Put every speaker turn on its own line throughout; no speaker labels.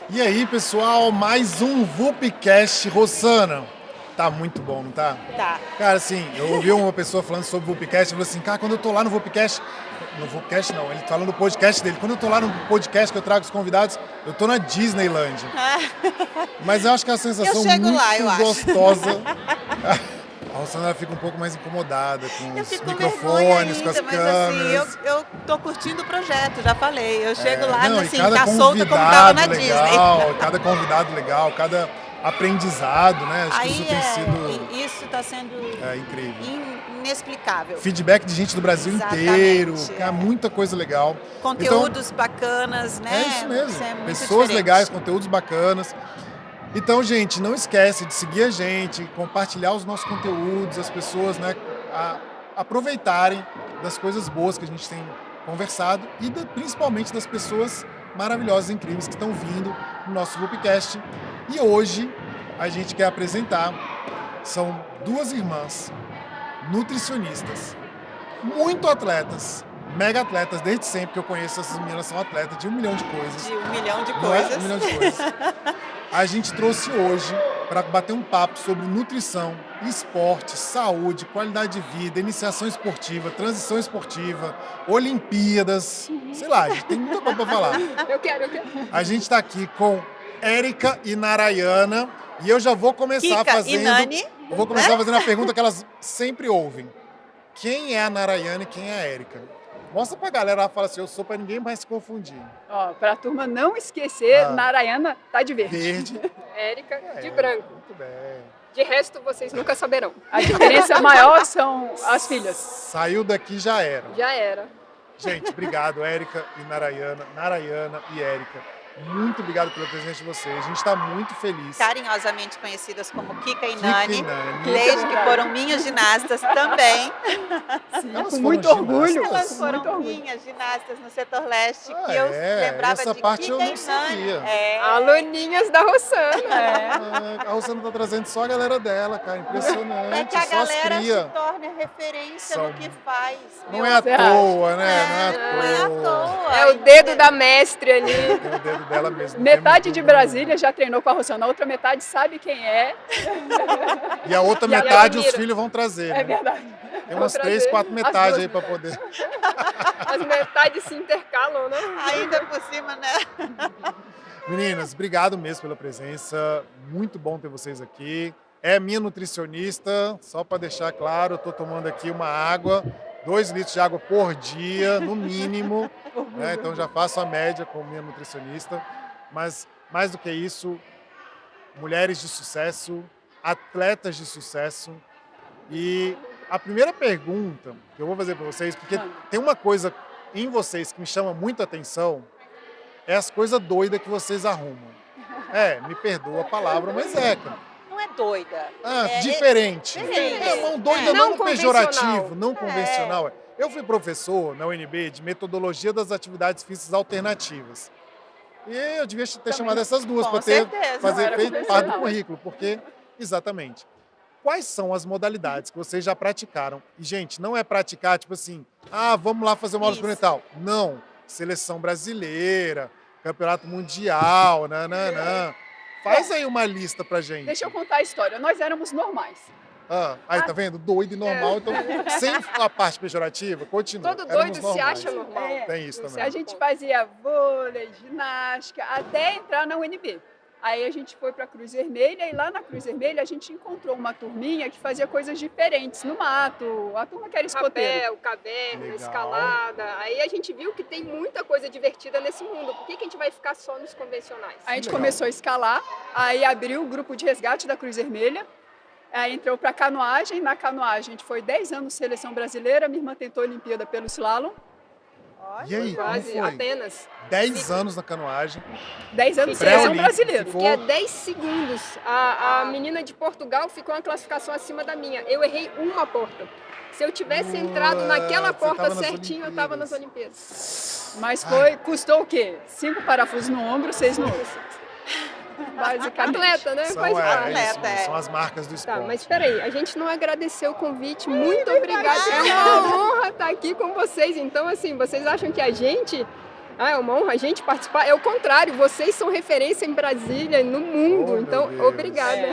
E aí, pessoal, mais um VupCast. Rossana, tá muito bom, não tá?
Tá.
Cara, assim, eu ouvi uma pessoa falando sobre o VupCast, eu falei assim, cara, quando eu tô lá no VupCast, no VupCast não, ele falando no podcast dele, quando eu tô lá no podcast que eu trago os convidados, eu tô na Disneyland. Mas eu acho que é uma sensação
Eu chego
muito
lá, eu acho.
gostosa. A Rossana fica um pouco mais incomodada com
Eu
os
fico com vergonha
microfones, com as
ainda, mas
câmeras.
assim, eu tô curtindo o projeto, já falei. Eu chego lá,
Não, e
assim,
cada
tá solta como tava na
legal,
Disney.
cada convidado legal, cada aprendizado, né? Acho que
Aí
isso tem sido
isso tá sendo
incrível.
inexplicável.
Feedback de gente do Brasil
Exatamente,
inteiro,
é.
muita coisa legal.
Conteúdos bacanas, né?
É isso mesmo,
Isso é muito
pessoas
diferente.
legais, conteúdos bacanas. Então, gente, não esquece de seguir a gente, compartilhar os nossos conteúdos, as pessoas, né, aproveitarem das coisas boas que a gente tem conversado e principalmente das pessoas maravilhosas, incríveis que estão vindo no nosso VupCast. E hoje a gente quer apresentar, são duas irmãs nutricionistas, muito atletas, mega atletas, desde sempre que eu conheço essas meninas, são atletas de 1 milhão de coisas.
De 1 milhão de
Não é?
coisas.
1 milhão de coisas. A gente trouxe hoje para bater um papo sobre nutrição, esporte, saúde, qualidade de vida, iniciação esportiva, transição esportiva, Olimpíadas, sei lá, a gente tem muita coisa para falar.
Eu quero.
A gente está aqui com Érica e Narayana e eu já vou começar
Kika
fazendo...
e Nani.
Eu vou começar fazendo a pergunta que elas sempre ouvem. Quem é a Narayana e quem é a Érica? Mostra pra galera lá, fala assim, eu sou pra ninguém mais se confundir.
Ó, pra turma não esquecer, Narayana tá de verde.
Verde.
Érica de branco.
Muito bem.
De resto, vocês nunca saberão. A diferença maior são as filhas.
Saiu daqui, já era.
Já era.
Gente, obrigado, Érica e Narayana, Narayana e Érica. Muito obrigado pela presença de vocês. A gente está muito feliz.
Carinhosamente conhecidas como Kika e
Kika
Nani.
e Nani.
Desde que foram minhas ginastas também.
Sim,
Elas
com
foram
muito
ginastas?
orgulho.
Elas
com
foram
muito orgulho.
minhas ginastas no setor leste,
Ah,
que eu
é?
lembrava
Essa
de
parte
Kika
eu não
e Nani.
sabia.
É.
Aluninhas da Rossana.
A Rossana tá trazendo só a galera dela, cara. Impressionante.
É que a
só as
galera se
cria.
torne referência
São-
no que faz.
Não é à
Você acha?
toa, né?
Não é à toa.
É o dedo da mestre ali.
Tem o dedo dela mesmo.
Metade
Temos
de
dúvida
Brasília já treinou com a Rossana, a outra metade sabe quem é.
nenhuma. E a outra
E a
metade os
admira.
filhos vão trazer.
É
né?
verdade.
Tem umas
Vou
3,
trazer
4
as
metades
duas.
aí pra poder.
As metades se intercalam, né?
Ainda por cima, né?
Meninas, obrigado mesmo pela presença. Muito bom ter vocês aqui. É minha nutricionista, só para deixar claro, eu estou tomando aqui uma água, 2 litros de água por dia, no mínimo. Né? Então já faço a média com minha nutricionista. Mas mais do que isso, mulheres de sucesso, atletas de sucesso. E a primeira pergunta que eu vou fazer para vocês, porque tem uma coisa em vocês que me chama muito a atenção, é as coisas doidas que vocês arrumam. Me perdoa a palavra, mas cara.
Não é doida.
Diferente.
diferente.
Não, doida
Não
não
convencional.
pejorativo, não convencional. Eu fui professor na UNB de metodologia das atividades físicas alternativas. E eu devia ter chamado essas duas
Com
para ter
certeza.
fazer
Não era
feito parte do
convencional.
currículo, porque exatamente. Quais são as modalidades que vocês já praticaram? E gente, não é praticar tipo assim, vamos lá fazer uma aula
Isso.
experimental. Não, seleção brasileira, campeonato mundial, nananã. Faz aí uma lista pra gente.
Deixa eu contar a história. Nós éramos normais.
Aí, tá vendo? Doido e normal. Então, sem a parte pejorativa, continua.
Todo
Éramos
doido se
normais.
acha normal.
Tem isso também.
A gente fazia vôlei, ginástica, até entrar na UNB. Aí a gente foi para a Cruz Vermelha e lá na Cruz Vermelha a gente encontrou uma turminha que fazia coisas diferentes no mato. A turma que era escoteiro.
Rapel, caverna,
Legal.
escalada. Aí a gente viu que tem muita coisa divertida nesse mundo. Por que a gente vai ficar só nos convencionais?
A gente
Legal.
começou a escalar, aí abriu o grupo de resgate da Cruz Vermelha. Aí entrou para canoagem. Na canoagem a gente foi 10 anos seleção brasileira. Minha irmã tentou a Olimpíada pelo slalom.
E aí, como
Quase,
foi?
Atenas.
10 anos na canoagem.
10 anos de
Pré-olímpico,
seleção brasileira.
ficou-
Que é 10 segundos. A menina de Portugal ficou uma classificação acima da minha. Eu errei uma porta. Se eu tivesse entrado naquela
Você
porta
tava nas
certinho, eu tava nas
Olimpíadas.
Olimpíadas.
Mas custou o quê? 5 parafusos no ombro, 6 no outro. Basicamente.
Atleta, né?
São,
Faz parte.
atleta,
são as marcas do esporte.
Tá, mas peraí, a gente não agradeceu o convite. Muito obrigada. É uma honra estar aqui com vocês. Então, assim, vocês acham que a gente Ah, é uma honra a gente participar. É o contrário, vocês são referência em Brasília, no mundo.
Oh,
então,
meu Deus.
obrigada.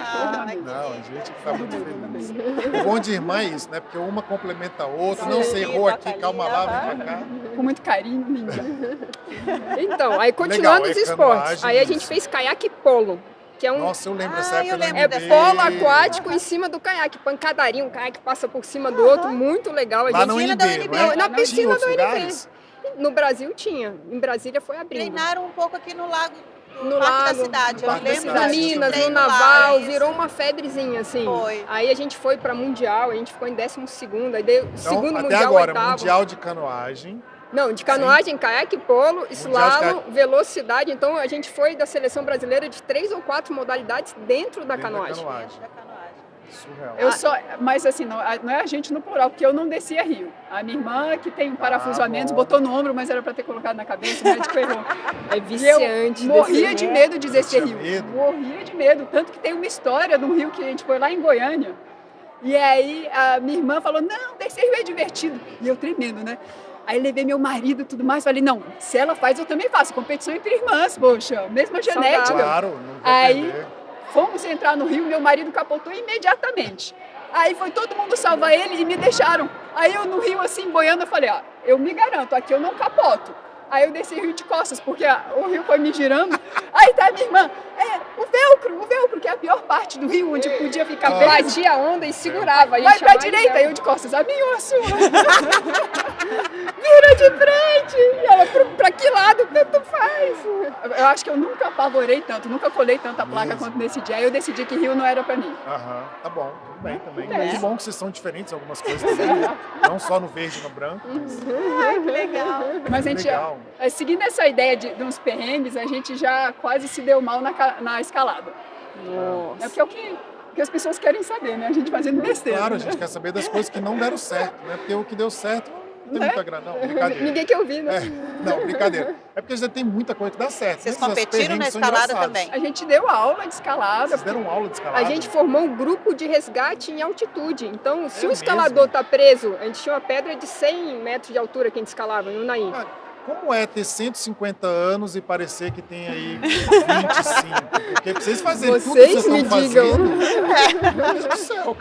Não, a gente está muito feliz. O bom de irmã é isso, né? Porque uma complementa a outra. Não,
Sim,
você errou
toca
aqui,
ali,
calma lá,
aham.
vem pra cá.
Com muito carinho, linda.
Então, aí continuando
Legal,
os
é
esportes.
canoagem,
Aí a gente
isso.
fez caiaque e polo, que é um
Nossa, eu lembro
Ah,
dessa época.
eu lembro
é
dessa
polo
época.
aquático em cima do caiaque, pancadaria, um caiaque passa por cima do outro, muito legal. A
Lá
gente,
no
Piscina da
UNB,
UNB,
não é?
na
Tinha
piscina
outros
do UNB.
lugares?
No Brasil tinha, em Brasília foi abrindo.
Treinaram um pouco aqui no lago, no
No
Parque
lago,
da Cidade.
no
Eu
Parque da
lembro
Cidade,
de
Minas, no
treino lá,
Naval,
isso.
virou uma febrezinha, assim.
Foi.
Aí a gente foi pra Mundial, a gente ficou em 12º, aí deu
Então,
segundo
até
Mundial,
agora,
oitavo.
Mundial de Canoagem.
Não, de canoagem, caiaque, polo,
Mundial de
slalom, velocidade. Então a gente foi da seleção brasileira de 3 ou 4 modalidades dentro da
dentro
canoagem.
Dentro da canoagem.
Surreal.
Mas assim, não é a gente no plural, porque eu não descia rio. A minha irmã, que tem um parafuso a menos, botou no ombro, mas era para ter colocado na cabeça, o médico errou.
É
E
viciante.
eu morria
descer,
de
né?
medo de descer
tinha
rio.
medo?
Morria de medo. Tanto que tem uma história de um rio que a gente foi lá em Goiânia. E aí a minha irmã falou, não, descer rio é divertido. E eu tremendo, né? Aí levei meu marido e tudo mais. Falei, não, se ela faz, eu também faço. Competição entre irmãs, poxa. Mesma genética.
Claro, não vou
Aí
perder.
fomos entrar no rio, meu marido capotou imediatamente. Aí foi todo mundo salvar ele e me deixaram. Aí eu no rio assim, boiando, eu falei, eu me garanto, aqui eu não capoto. Aí eu desci o rio de costas, porque o rio foi me girando. Aí tá a minha irmã, o velcro, que é a pior parte do rio, onde podia ficar preso.
Batia a onda e segurava.
Vai pra direita, eu de costas, a minha ou a sua? Vira de frente! E ela, pra que lado? Tanto faz. Eu acho que eu nunca apavorei tanto, nunca colei tanta placa
Mesmo?
quanto nesse dia. Aí eu decidi que rio não era pra mim.
Aham, tá bom, tudo bem também.
É.
Que bom que vocês são diferentes em algumas coisas também, né? Não só no verde e no branco.
Ai, que legal.
Mas a gente,
Legal.
seguindo essa ideia de uns perrengues, a gente já quase se deu mal na escalada. É porque é o que as pessoas querem saber, né? A gente fazendo besteira.
Claro, a
né?
gente quer saber das coisas que não deram certo, né? Porque o que deu certo não tem
Né?
muita grana. Não, brincadeira.
Ninguém quer ouvir, né?
Não, brincadeira. É porque já tem muita coisa que dá certo.
Vocês
né? Os
competiram na
perrengues são
escalada
engraçados.
também?
A gente deu aula de escalada.
Vocês deram aula de escalada?
A gente formou um grupo de resgate em altitude. Então, se
É
o escalador
mesmo?
está preso, a gente tinha uma pedra de 100 metros de altura que a gente escalava no Unaí.
Ah, como é ter 150 anos e parecer que tem aí 25? Porque pra vocês fazerem tudo que
Vocês
vocês
me
estão
digam.
fazendo... Meu Deus do céu.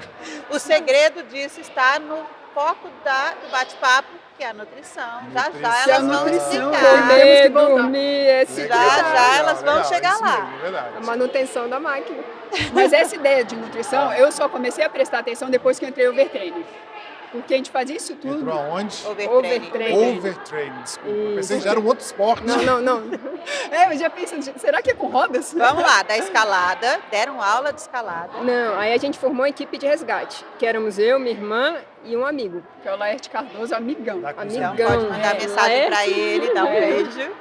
O segredo disso está no foco do bate-papo, que é a nutrição. Já
Nutrição.
elas vão
Nutrição,
explicar.
Temos que
Comer,
voltar.
dormir, esse
Já,
cuidado.
já elas vão
legal,
chegar
isso
lá.
mesmo, é verdade.
A manutenção da máquina.
Mas essa ideia de nutrição, eu só comecei a prestar atenção depois que eu entrei overtraining. Porque a gente fazia isso tudo.
Entrou aonde?
Overtraining.
Overtraining.
Overtraining, desculpa. Eu
Isso.
pensei que já era um outro esporte.
Não.
Eu já pensei, será que é com rodas?
Vamos lá, da escalada. Deram aula de escalada.
Não, aí a gente formou uma equipe de resgate, que éramos eu, minha irmã e um amigo.
Que é o Laerte Cardoso, amigão.
Tá com
Amigão.
Então pode mandar
É,
mensagem para ele, dar um
É.
beijo.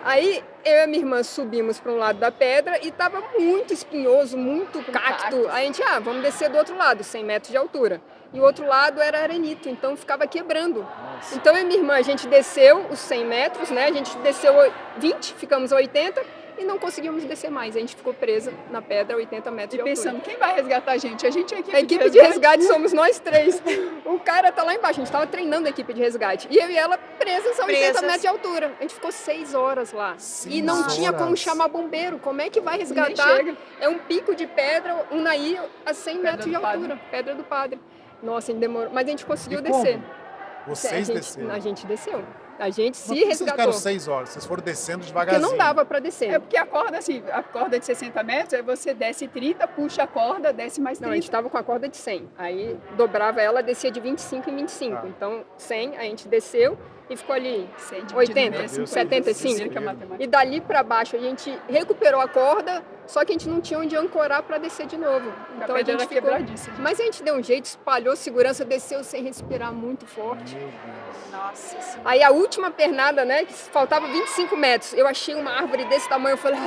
Aí eu e a minha irmã subimos para um lado da pedra e tava muito espinhoso, muito
Com
cacto.
cactos.
Aí a gente, vamos descer do outro lado, 100 metros de altura. E o outro lado era arenito, então ficava quebrando.
Nossa.
Então eu e minha irmã, a gente desceu os 100 metros, né? A gente desceu 20, ficamos a 80 e não conseguimos descer mais. A gente ficou presa na pedra a 80 metros
E
de altura.
pensando, quem vai resgatar a gente? A gente é a equipe,
A equipe de resgate somos nós três. O cara tá lá embaixo, a gente tava treinando a equipe de resgate. E eu e ela presas a 80
Presas.
metros de altura. A gente ficou 6 horas lá. E não
6
tinha como
horas.
chamar bombeiro. Como é que vai
Ninguém
resgatar?
chega.
É um pico de pedra, um naí a 100
Pedra
metros de
do Padre.
altura. Pedra do Padre. Nossa, a gente demorou. Mas a gente conseguiu
E como?
descer.
Vocês
a gente,
desceram.
A gente desceu. A gente
Mas
se
por que vocês
resgatou.
ficaram 6 horas? Vocês foram descendo
Porque
devagarzinho.
não dava para descer.
É porque a corda, assim, a corda de 60 metros, aí você desce 30, puxa a corda, desce mais 30.
Não, a gente estava com a corda de 100. Aí dobrava ela, descia de 25 em 25.
Ah.
Então, 100, a gente desceu e ficou ali
100 dividido
80,
no meio, 50,
75.
física, matemática.
E dali para baixo a gente recuperou a corda, só que a gente não tinha onde ancorar para descer de novo. Então a
pedra
gente
era
ficou...
quebradiça.
Mas a gente deu um jeito, espalhou segurança, desceu sem respirar muito forte.
Meu Deus.
Nossa Senhora.
Aí a última pernada, né, que faltava 25 metros, eu achei uma árvore desse tamanho, eu falei,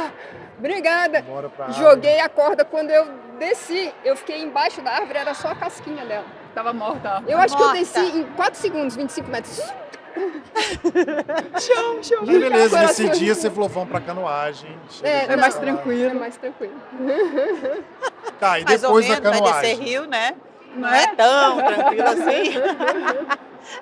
obrigada.
Bora pra
Joguei a corda, quando eu desci, eu fiquei embaixo da árvore, era só a casquinha dela.
Tava morta.
Eu acho que eu
Morta.
desci em 4 segundos, 25 metros.
Chão.
Aí beleza, nesse
Coração.
dia você falou, vamos pra canoagem. chega de
É mais
escalar.
tranquilo.
É mais tranquilo.
Tá, e
Mais ou
depois da
menos, vai descer
canoagem.
rio, né? Não é tão tranquilo assim.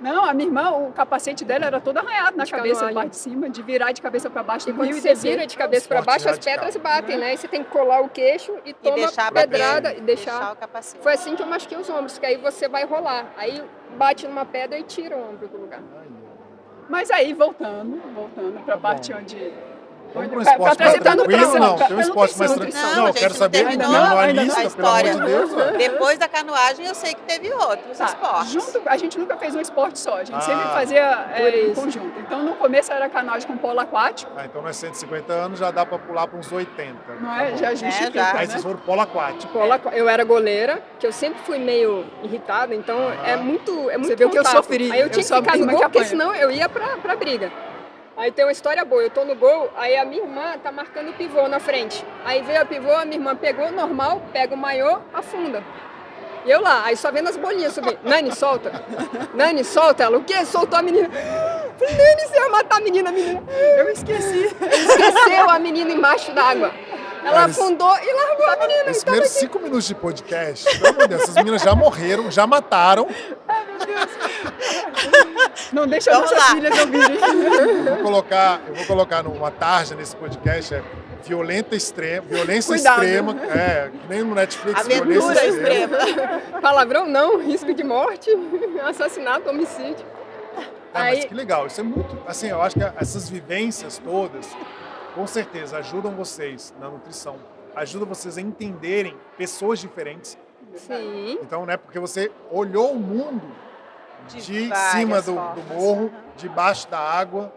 Não, a minha irmã, o capacete dela era todo arranhado na
De
cabeça,
canoagem.
parte de cima, de virar de cabeça para baixo.
E quando
rio
você
descer.
vira de cabeça para
esporte
baixo, as
radical.
pedras batem, né? E você tem que colar o queixo e
E
toma
deixar
pedrada
bater,
e deixar.
o capacete.
Foi assim que eu machuquei os ombros, que aí você vai rolar. Aí bate numa pedra e tira o ombro do lugar.
Mas aí, voltando para a
Tá
parte
bom.
onde...
Vamos para um
Pra
esporte mais
trazer pra
tranquilo?
nutrição,
Não,
pra-
tem um
pra
esporte mais
nutrição.
tranquilo.
Não,
Não,
a
eu quero
gente
saber
não
da
terminou
manualista,
a
pelo amor de
história.
Deus. ó.
Depois da canoagem, eu sei que teve outros
Tá,
esportes.
a gente nunca fez um esporte só, a gente
Ah,
sempre fazia
por
em
isso.
conjunto. Então, no começo era canoagem com polo aquático,
Ah, então nós 150 anos já dá para pular para uns 80.
não é?
Tá bom.
Já justifica,
já.
Aí
né?
vocês foram polo aquático.
Eu era goleira, que eu sempre fui meio irritada, então é muito
Você viu que eu
contato.
sofri,
Aí eu
eu
tinha que
sou a
ficar no
prima
gol,
que
porque
apanha.
senão eu ia pra briga. Aí tem uma história boa, eu tô no gol, aí a minha irmã tá marcando o pivô na frente. Aí veio a pivô, a minha irmã pegou normal, pega o maiô, afunda. E eu lá, aí só vendo as bolinhas subir. Nani, solta. Nani, solta. Ela, o quê? Soltou a menina. Falei, Nani, você vai matar a menina.
Eu esqueci.
Esqueceu a menina embaixo d'água. Ela
Mas-
afundou e largou a menina.
Esses
Então,
primeiros 5 minutos de podcast, pelo amor de Deus, essas meninas já morreram, já mataram.
Não deixa
Vamos
nossas
lá.
filhas ouvirem.
Eu vou colocar numa tarja nesse podcast, violência
Cuidado.
extrema, que nem no Netflix,
Aventura
violência
extrema.
palavrão não, risco de morte, assassinato, homicídio.
Ah, mas
Aí-
que legal, isso é muito, assim, eu acho que essas vivências todas, com certeza, ajudam vocês na nutrição, ajudam vocês a entenderem pessoas diferentes.
Sim.
Então, né, porque você olhou o mundo de
várias
cima do
formas.
morro, debaixo da água.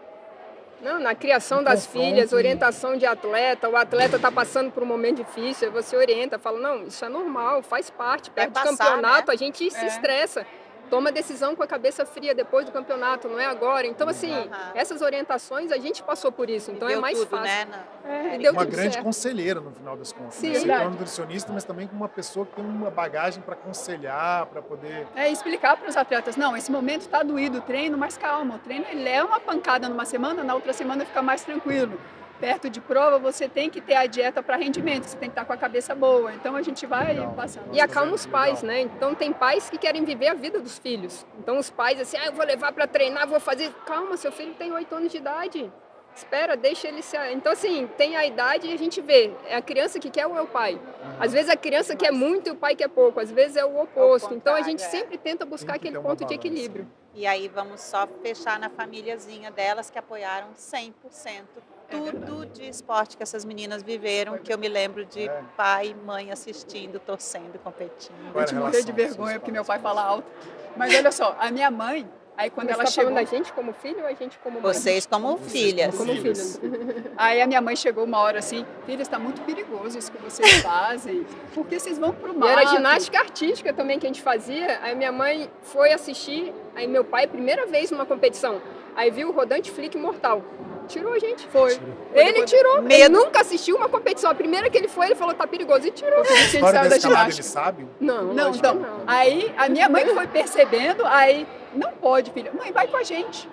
Não, na criação
Um
das
confronto
filhas,
e-
orientação de atleta, o atleta está passando por um momento difícil, aí você orienta, fala, não, isso é normal, faz parte,
Vai
perto de
passar,
campeonato
né?
a gente se
É.
estressa, toma decisão com a cabeça fria depois do campeonato, não é agora. Então, assim,
Aham.
essas orientações, a gente passou por isso, então é
Deu
mais
tudo,
fácil.
né?
E deu
Uma
tudo
grande
certo.
conselheira, no final das contas.
Sim,
né? Você
verdade.
é uma nutricionista, mas também com uma pessoa que tem uma bagagem para aconselhar, para poder...
É explicar para os atletas, não, esse momento está doído o treino, mas calma, o treino ele é uma pancada numa semana, na outra semana fica mais tranquilo. Perto de prova, você tem que ter a dieta para rendimento, você tem que estar com a cabeça boa. Então a gente vai
Legal.
passando.
E acalma os
Legal.
pais, né? Então tem pais que querem viver a vida dos filhos. Então os pais assim, eu vou levar para treinar, vou fazer. Calma, seu filho tem 8 anos de idade. Espera, deixa ele se. Então assim, tem a idade e a gente vê. É a criança que quer ou é o pai? Às vezes a criança quer muito e o pai quer pouco. Às vezes é o oposto. Então a
contrário,
gente
é.
sempre tenta buscar
Tem que
aquele
ter uma
ponto de
balança.
equilíbrio.
E aí vamos só fechar na famíliazinha delas que apoiaram 100% tudo de esporte que essas meninas viveram, que eu me lembro de
É.
pai e mãe assistindo, torcendo, competindo.
Qual
A
era
gente
a
morrer de
relação dos
vergonha
seus
porque meu
pais?
pai fala alto. Mas olha só, a minha mãe, aí quando
Você
ela
tá
chegou...
falando da gente como filho ou a gente como mãe?
Vocês como
Vocês
filhas.
como
Como
filhas.
filhos.
Aí a minha mãe chegou uma hora assim, filha, está muito perigoso isso que vocês fazem, porque vocês vão pro
E
mato.
era ginástica artística também que a gente fazia. Aí minha mãe foi assistir, aí meu pai, primeira vez numa competição, aí viu o rodante flick mortal. Tirou a gente.
Foi.
Ele tirou. Ele
Medo.
nunca assistiu uma competição. A primeira que ele foi, ele falou, tá perigoso. E tirou.
Porque a
A
gente
história
saiu
da
da
escalada, eles
ginástica.
sabem?
Não,
Não,
lógico
então,
que não.
aí a minha mãe foi percebendo, aí, não pode, filha. Mãe, vai com a gente.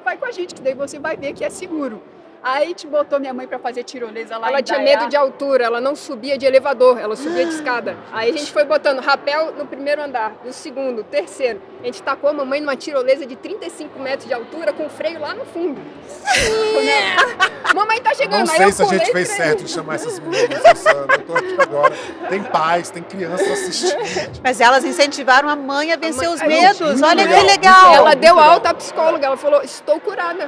Vai com a gente, que daí você vai ver que é seguro. Aí te botou minha mãe para fazer tirolesa lá
Ela
em
tinha
Dayá.
medo de altura, ela não subia de elevador, ela subia de escada. Aí a gente foi botando rapel no primeiro andar, no segundo, terceiro. A gente tacou a mamãe numa tirolesa de 35 metros de altura com freio lá no fundo. Mamãe tá chegando,
Não
aí
sei
eu
se a
pulei
gente
e
fez
treinei.
certo em chamar essas meninas, Luciana. Eu tô aqui agora. Tem pais, tem crianças assistindo.
Mas elas incentivaram a mãe a vencer
mãe-
os
Ai,
medos.
muito
Olha
legal,
que legal.
Ela
muito
deu
legal.
alta à psicóloga, ela falou, estou curada.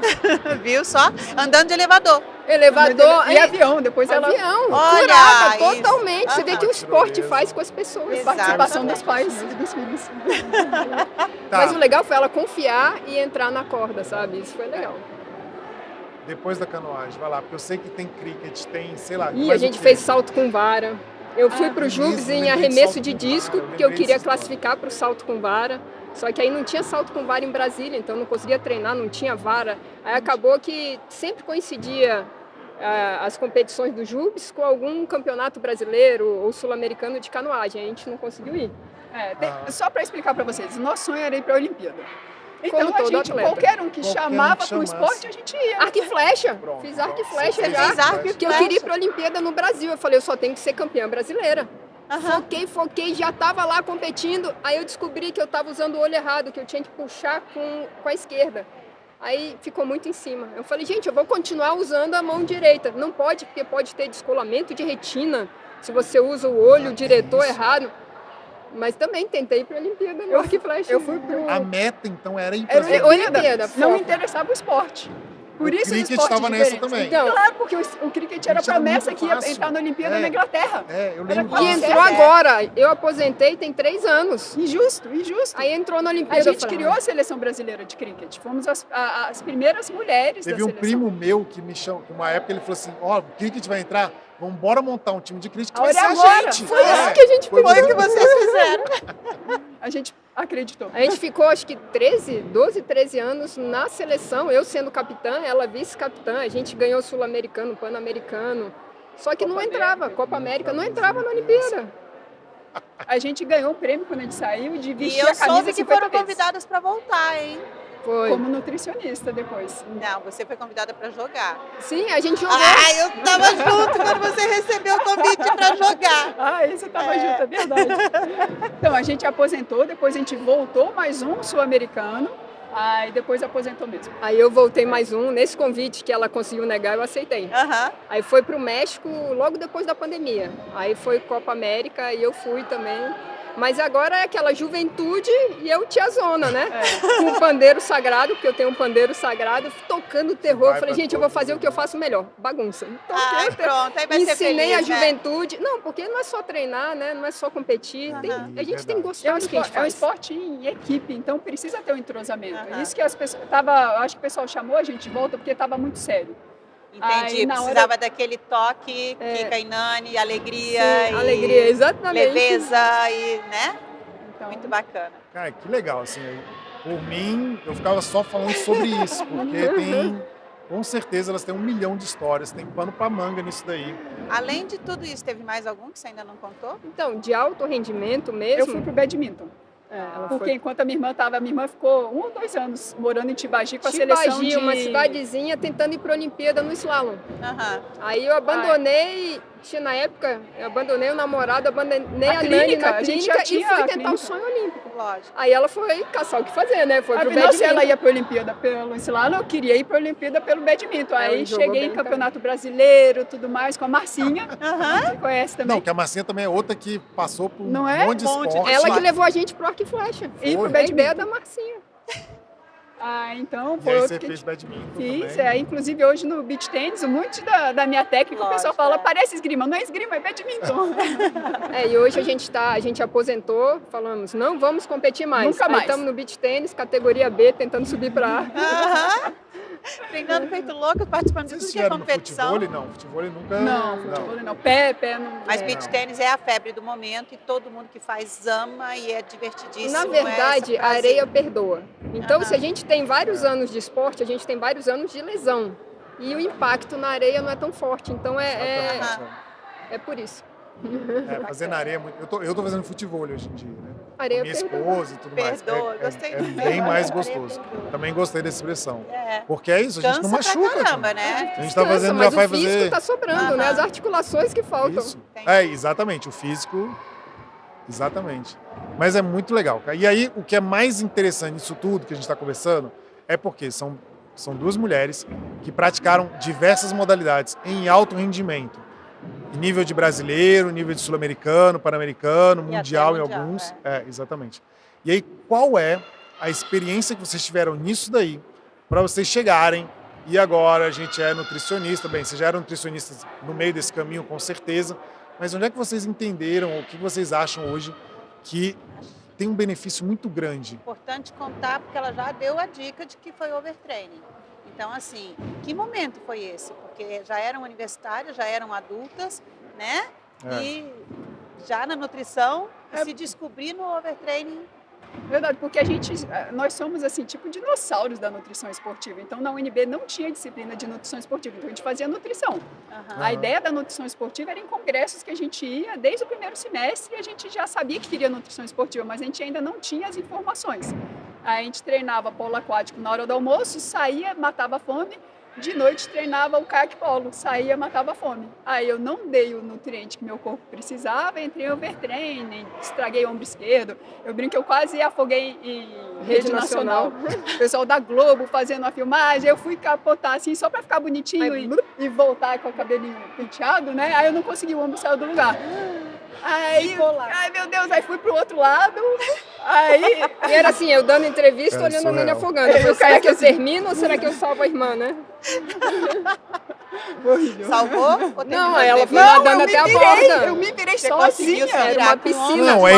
Viu só? Andando de elevador.
Elevador,
E avião, depois ela...
avião,
Olha,
curada,
isso.
totalmente. Você vê que o
Aham.
esporte
Tirolesa.
faz com as pessoas.
Participação
Exatamente.
dos pais e dos filhos.
Tá,
Mas o legal foi ela confiar e entrar na corda, sabe? Isso foi legal.
depois da canoagem, vai lá, porque eu sei que tem cricket, tem, sei lá.
E a
mais o
gente
quê?
fez salto com vara. Eu fui pro
isso,
Jubes em
lembrei de
arremesso
salto
de
com
disco,
vara, eu
porque eu
lembrei
queria
dessa história.
classificar pro salto com vara. Só que aí não tinha salto com vara em Brasília, então não conseguia treinar, não tinha vara. Aí acabou que sempre coincidia as competições do Jubes com algum campeonato brasileiro ou sul-americano de canoagem. A gente não conseguiu ir.
Só para explicar para vocês, o nosso sonho era ir para a Olimpíada. Então
Como
a
todo
gente,
atleta.
qualquer um que
Qualquer um
chamava
que
para o
chamasse.
esporte, a gente ia.
Arco e flecha.
Pronto,
Fiz arco e
pronto.
flecha
Você
já.
fez arco e
Porque eu queria ir para a Olimpíada no Brasil. Eu falei, eu só tenho que ser campeã brasileira. Foquei, já estava lá competindo. Aí eu descobri que eu estava usando o olho errado, que eu tinha que puxar com a esquerda. Aí ficou muito em cima. Eu falei, gente, eu vou continuar usando a mão direita. Não pode, porque pode ter descolamento de retina se você usa o olho diretor errado. Mas também tentei ir para a Olimpíada no arco e flecha.
Eu fui pro...
A meta, então, era ir
Era
para
Olimpíada. Não me interessava o esporte. Por isso
o cricket
esporte
estava nessa
diferente.
também.
Então,
Claro, porque o cricket era a
Gente, era
promessa
muito
que ia
fácil.
entrar na Olimpíada na Inglaterra.
Eu lembro
Era
e
disso.
entrou agora. Eu aposentei tem 3 anos.
Injusto.
Aí entrou na
A
Olimpíada.
gente
eu falei,
criou a seleção brasileira de cricket. Fomos as primeiras mulheres
Teve
da
um
seleção.
primo meu que me chamou, uma época ele falou assim, ó, o cricket vai entrar, vamos embora montar um time de cricket que vai
Olha
ser
agora.
a gente.
Foi
isso que a gente
foi
Foi o que vocês fizeram.
A gente acreditou.
A gente ficou, acho que 12, 13 anos na seleção, eu sendo capitã, ela vice-capitã. A gente ganhou Sul-Americano, Pan-Americano. Só que
Copa
não entrava,
América.
Copa América não entrava na Olimpíada.
A gente ganhou o prêmio quando a gente saiu de
E
vestir
eu
a camisa
soube que
50
foram
vezes.
convidadas para voltar, hein?
Foi.
Como nutricionista depois.
Não, você foi convidada para jogar.
Sim, a gente jogou.
Ah, eu tava junto quando você recebeu o convite para jogar.
Ah, isso estava junto, é verdade. Então, a gente aposentou, depois a gente voltou mais um sul-americano, aí depois aposentou mesmo.
Aí eu voltei mais um, nesse convite que ela conseguiu negar, eu aceitei.
Aham.
Aí foi pro México logo depois da pandemia. Aí foi Copa América e eu fui também. Mas agora é aquela juventude e eu tiazona, né? Com o pandeiro sagrado, porque eu tenho um pandeiro sagrado, tocando terror.
Vai
Eu falei,
pra
gente, eu vou
todos
fazer
os
o que eu faço melhor, bagunça. Então,
Ah, pronto, aí vai ser
ensinei
feliz,
a
né?
juventude. Não, porque não é só treinar, né? Não é só competir.
Aham.
A gente tem que
Verdade.
gostar do que a gente
É um
faz.
esporte em equipe, então precisa ter um entrosamento.
Aham.
Isso que as pessoas... acho que o pessoal chamou a gente de volta porque estava muito sério.
Entendi,
Aí, na hora-
precisava daquele toque, Kika Inani, alegria,
Sim,
e
alegria, exatamente.
leveza e, né?
Então,
Muito bacana.
Cara, que legal, assim, por mim, eu ficava só falando sobre isso, porque tem, com certeza, elas têm 1 milhão de histórias, tem pano pra manga nisso daí.
Além de tudo isso, teve mais algum que você ainda não contou?
Então, de alto rendimento
eu
mesmo.
fui pro badminton.
Ela
Porque
foi
enquanto a minha irmã ficou 1 ou 2 anos morando em Tibagi com a seleção
Tibagi,
de...
uma cidadezinha, tentando ir para a Olimpíada no slalom.
Aham.
Aí eu abandonei, na época, eu abandonei o namorado, abandonei
A
a Nani
clínica,
na
a gente
clínica
já
e
tinha
fui
a
tentar
clínica.
o sonho olímpico.
Lógico.
Aí ela foi caçar o que fazer, né? Foi pro
Afinal, se ela
badminton.
ia para a Olimpíada pelo slalom, eu queria ir para a Olimpíada pelo badminton. Aí
Ela jogou
cheguei
bem
em Campeonato Brasileiro, tudo mais, com a Marcinha. Você conhece também?
Não, que a Marcinha também é outra que passou por um
Não é?
monte de
Monte de
esporte.
Ela que
Sorte.
levou a gente pro arco e flecha.
E pro
A
badminton.
ideia da Marcinha.
Então
E
foi
aí
outro
você
que
fez badminton
fiz.
também.
Inclusive hoje no beach tennis, muito da minha técnica, o pessoal
Lógico,
fala,
é.
parece esgrima. Não é esgrima, é badminton.
E hoje a gente aposentou, falamos, não vamos competir mais.
Nunca
Aí
mais.
estamos no beach tênis, categoria B, tentando subir para A.
Aham. Treinando feito louco, participando de
Vocês
tudo que é
estiveram no
competição.
futebol? Não, futebol nunca...
Não, futebol não. Pé não.
Mas
É.
beach tênis é a febre do momento e todo mundo que faz ama e é divertidíssimo.
Na verdade,
é
a areia perdoa. Então,
Aham.
se a gente tem vários anos de esporte, a gente tem vários anos de lesão. E o impacto na areia não é tão forte. Então,
Exatamente,
é por isso.
fazer na areia é muito... Eu tô fazendo futebol hoje em dia, né?
Areia
Com minha
perdoa.
esposa e tudo mais.
Perdoa, gostei
É
muito.
bem mais
Areia
gostoso.
perdoa.
Também gostei dessa expressão.
É.
Porque é isso, a gente não
Cansa pra
machuca.
caramba,
cara.
né?
A gente tá
Cansa,
fazendo,
mas
já vai
o físico
fazer...
tá sobrando, né?
Aham.
As articulações que faltam.
Isso.
Entendi.
Exatamente, o físico. Exatamente. Mas é muito legal, cara. E aí, o que é mais interessante nisso tudo que a gente está conversando é porque são 2 mulheres que praticaram diversas modalidades em alto rendimento. Em nível de brasileiro, nível de sul-americano, pan-americano,
E
mundial
até
em
mundial,
alguns. Exatamente. E aí, qual é a experiência que vocês tiveram nisso daí para vocês chegarem? E agora a gente é nutricionista, bem, vocês já eram nutricionistas no meio desse caminho, com certeza, mas onde é que vocês entenderam, o que vocês acham hoje que tem um benefício muito grande?
Importante contar, porque ela já deu a dica de que foi overtraining. Então, assim, que momento foi esse? Porque já eram universitárias, já eram adultas, né? E já na nutrição, se descobrir no overtraining.
Verdade, porque nós somos assim, tipo dinossauros da nutrição esportiva. Então, na UNB não tinha disciplina de nutrição esportiva, então a gente fazia nutrição.
Aham.
A ideia da nutrição esportiva era em congressos que a gente ia desde o primeiro semestre e a gente já sabia que queria nutrição esportiva, mas a gente ainda não tinha as informações. Aí a gente treinava polo aquático na hora do almoço, saía, matava a fome, de noite treinava o caiaque polo, saía, matava a fome. Aí eu não dei o nutriente que meu corpo precisava, entrei em overtraining, estraguei o ombro esquerdo. Eu brinco que eu quase afoguei em rede nacional. O pessoal da Globo fazendo a filmagem, eu fui capotar assim só pra ficar bonitinho e voltar com o cabelinho penteado, né? Aí eu não consegui, o ombro saiu do lugar. Aí, ai meu Deus, aí fui pro outro lado, aí...
E era assim, eu dando entrevista, olhando a Nani afogando. Será que eu termino ou será que eu salvo a irmã, né?
Salvou? Ou
Não, ela foi nadando até a borda.
Eu me virei
Você
sozinha.
conseguiu se
Era
virar
uma
com o
piscina.
Não, é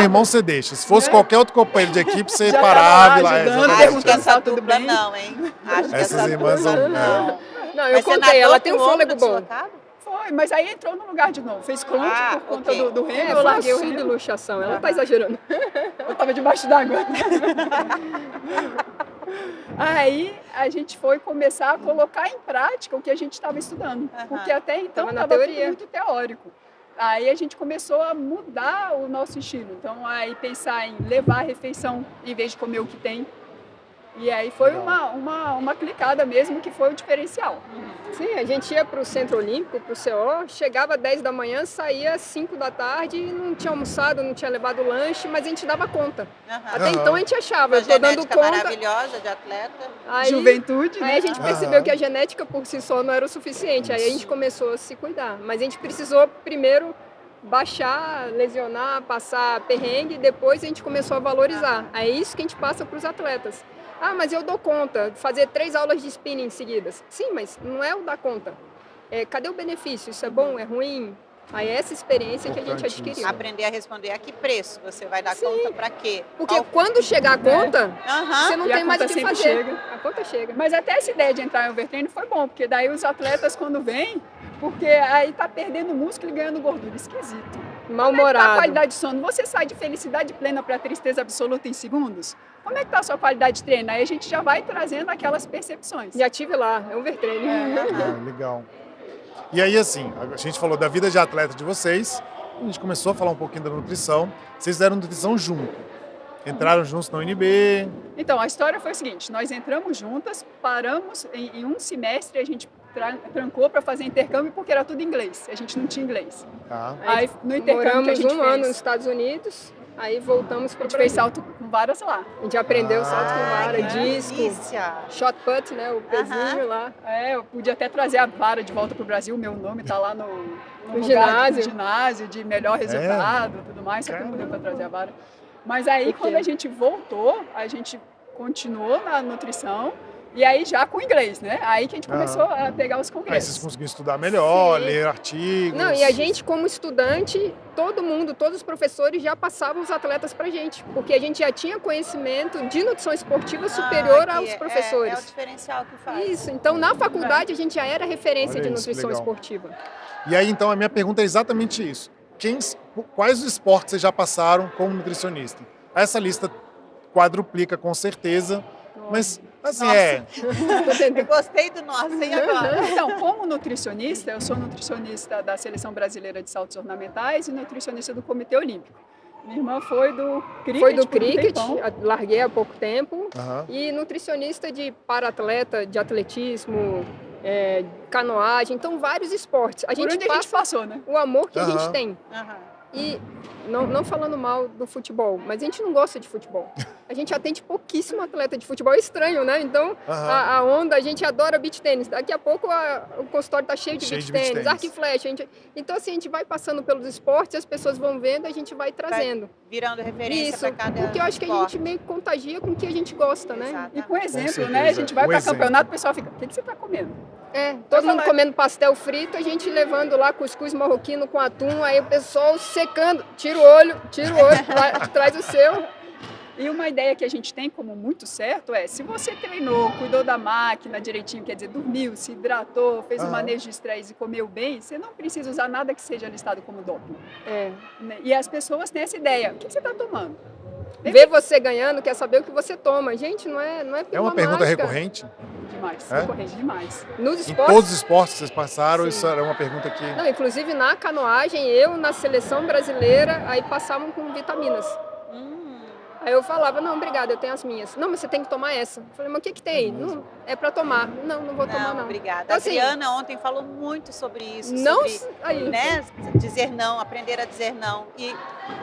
irmão você deixa. Se fosse qualquer outro companheiro de equipe, você
Já
parava e
tava
lá.
lá ajudando,
exatamente.
Acho que
perguntando
essa
tudo
dupla
bem?
não, hein? Acho que
Essas
essa
irmãs
dupla
não.
não.
Não, eu
Mas você
contei, ela
nadou
tem um
com o ombro
fôlego bom.
deslocado?
Foi, mas aí entrou no lugar de novo. Fez clutch por conta
ok.
do remo,
É,
eu
foi uma
larguei o remo.
subluxação, ela tá exagerando.
Eu tava debaixo d'água. Aí a gente foi começar a colocar em prática o que a gente estava estudando. Porque até então
Tava na
estava tudo
teoria.
muito teórico. Aí a gente começou a mudar o nosso estilo. Então, aí pensar em levar a refeição em vez de comer o que tem. E aí foi uma clicada mesmo que foi o diferencial.
Sim, a gente ia para o Centro Olímpico, para o CO, chegava às 10 da manhã, saía às 5 da tarde, não tinha almoçado, não tinha levado lanche, mas a gente dava conta. Até então a gente achava, eu
Uma
tô dando
genética
conta.
maravilhosa de atleta.
Aí,
Juventude, né?
Aí a gente percebeu que a genética por si só não era o suficiente, aí a gente começou a se cuidar. Mas a gente precisou primeiro baixar, lesionar, passar perrengue, e depois a gente começou a valorizar. É isso que a gente passa para os atletas. Ah, mas eu dou conta de fazer 3 aulas de spinning seguidas. Sim, mas não é o dar conta. Cadê o benefício? Isso é bom? É ruim? Aí é essa experiência que a gente adquiriu.
Aprender a responder a que preço você vai dar conta para quê?
Porque quando chegar a conta, você não
E
tem
a
mais o
conta
que
sempre
fazer.
chega.
A conta chega.
Mas até essa ideia de entrar em overtraining foi bom, porque daí os atletas quando vêm, porque aí tá perdendo músculo e ganhando gordura. Esquisito. Como é que tá a
Mal-humorado.
qualidade de sono? Você sai de felicidade plena para tristeza absoluta em segundos? Como é que tá a sua qualidade de treino? Aí a gente já vai trazendo aquelas percepções.
Já tive lá, é overtraining.
Legal. E aí, assim, a gente falou da vida de atleta de vocês, a gente começou a falar um pouquinho da nutrição. Vocês fizeram nutrição junto. Entraram juntos na UNB.
Então, a história foi a seguinte, nós entramos juntas, paramos em um semestre, a gente trancou para fazer intercâmbio porque era tudo inglês, a gente não tinha inglês.
Tá.
Aí no intercâmbio que a
Moramos
gente
um ano nos
fez,
Estados Unidos, aí voltamos
a
para o
gente fez
Brasil.
salto com varas lá.
A gente aprendeu salto com vara,
que
disco,
delícia.
shot put, né, o pezinho lá.
Eu podia até trazer a vara de volta para o Brasil, meu nome está lá no ginásio de melhor resultado e tudo mais, só que não deu para trazer a vara. Mas aí quando a gente voltou, a gente continuou na nutrição e aí já com inglês, né? Aí que a gente começou a pegar os
Aí
congressos.
vocês conseguiram estudar melhor,
Sim.
ler artigos.
Não, e a gente como estudante, todo mundo, todos os professores já passavam os atletas pra gente, porque a gente já tinha conhecimento de nutrição esportiva superior
que
aos professores.
É o diferencial que faz.
Isso, então na faculdade a gente já era referência
Olha
de
isso,
nutrição
legal.
esportiva.
E aí, então, a minha pergunta é exatamente isso. Quais esportes vocês já passaram como nutricionista? Essa lista quadruplica com certeza, mas assim,
Eu gostei do nosso, e agora?
Então, como nutricionista, eu sou nutricionista da Seleção Brasileira de Saltos Ornamentais e nutricionista do Comitê Olímpico. Minha irmã foi do cricket.
Foi do
por um
cricket,
tempão.
larguei há pouco tempo,
Aham.
e nutricionista de para-atleta, de atletismo, canoagem, então vários esportes. A
Por
gente
onde a
passa
gente passou, né?
o amor que a gente
Aham.
tem.
Aham.
E não falando mal do futebol, mas a gente não gosta de futebol. A gente atende pouquíssimo atleta de futebol, é estranho, né? Então,
Aham.
a onda, a gente adora beach tênis. Daqui a pouco o consultório tá cheio de
Cheio
beach
de beach
tênis,
tênis.
arco e flecha. Então, assim, a gente vai passando pelos esportes, as pessoas vão vendo, a gente vai trazendo.
Virando referência
Isso,
para cada
porque eu acho que a
esporte.
gente meio que contagia com o que a gente gosta, né?
Exatamente.
E com exemplo,
certeza.
né? A gente vai
Um
para
exemplo.
campeonato, o pessoal fica, o que você está comendo?
Todo mundo
falar-
comendo pastel frito, a gente levando lá cuscuz marroquino com atum, aí o pessoal secando, tira o olho, traz o seu.
E uma ideia que a gente tem como muito certo é, se você treinou, cuidou da máquina direitinho, quer dizer, dormiu, se hidratou, fez um
Aham.
manejo de estresse e comeu bem, você não precisa usar nada que seja listado como doping.
É.
Né? E as pessoas têm essa ideia, o que você está tomando?
Ver você ganhando, quer saber o que você toma. Gente, não é
É uma pergunta
mágica.
recorrente?
Demais,
É?
corrente demais.
Nos
Em
esportes,
todos os esportes que vocês passaram,
Sim.
isso era uma pergunta que...
não, inclusive na canoagem, eu na seleção brasileira, aí passavam com vitaminas. Aí eu falava, não, obrigada, eu tenho as minhas. Não, mas você tem que tomar essa. Eu falei, mas o que que tem? Não, é pra tomar. Não, não vou tomar, não.
Obrigada.
Então,
A
assim,
Adriana ontem falou muito sobre isso,
não,
sobre
aí,
né, dizer não, aprender a dizer não. E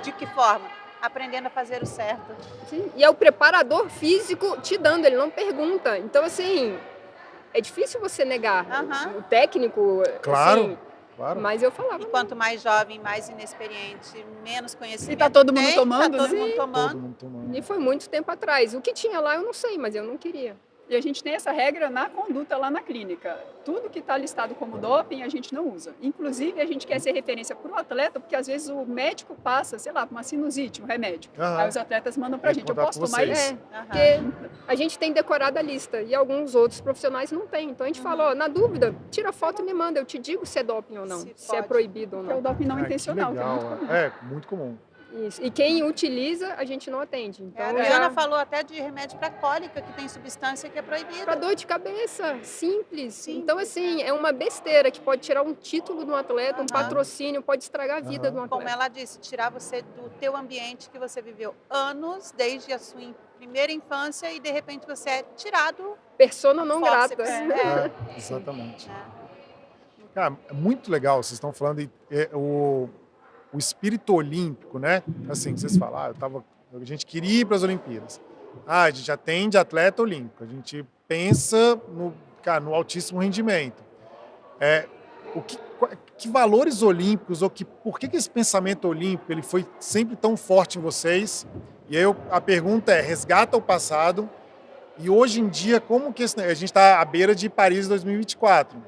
de que forma? Aprendendo a fazer o certo.
sim. E é o preparador físico te dando, ele não pergunta. Então, assim, é difícil você negar.
Aham.
O técnico,
Claro,
assim,
claro.
mas eu falava.
E quanto mais jovem, mais inexperiente, menos conhecimento
E tá todo mundo
tem,
tomando,
tá todo
né?
mundo tomando.
Todo mundo tomando.
E foi muito tempo atrás. O que tinha lá eu não sei, mas eu não queria.
E a gente tem essa regra na conduta lá na clínica. Tudo que está listado como doping, a gente não usa. Inclusive, a gente quer ser referência para o atleta, porque às vezes o médico passa, sei lá, uma sinusite, um remédio.
Aham.
Aí os atletas mandam para a
Tem que
gente, eu
mandar
posso
pra
tomar
vocês.
isso?
É,
Aham.
porque a gente tem decorado a lista e alguns outros profissionais não têm. Então a gente fala, ó, na dúvida, tira foto e me manda. Eu te digo se é doping ou não,
Se
se é
pode.
proibido ou
Que é o
não.
doping não
Ah, que
intencional, que é muito
legal.
comum.
É, muito comum.
Isso. E quem utiliza, a gente não atende. Então,
A Adriana falou até de remédio para cólica, que tem substância que é proibida.
para dor de cabeça, simples.
Simples,
Então, assim, é uma besteira que pode tirar um título de um atleta, um
Aham.
patrocínio, pode estragar a vida de um
Como
atleta.
ela disse, tirar você do teu ambiente que você viveu anos, desde a sua primeira infância, e de repente você é tirado.
Persona não grata.
fórceps.
É, exatamente.
né?
Cara, é muito legal, vocês estão falando o espírito olímpico, né? Assim, vocês falam, a gente queria ir para as Olimpíadas. A gente atende atleta olímpico, a gente pensa no altíssimo rendimento. Que valores olímpicos, ou por que esse pensamento olímpico ele foi sempre tão forte em vocês? E aí a pergunta é, resgata o passado, e hoje em dia, como que a gente está à beira de Paris 2024,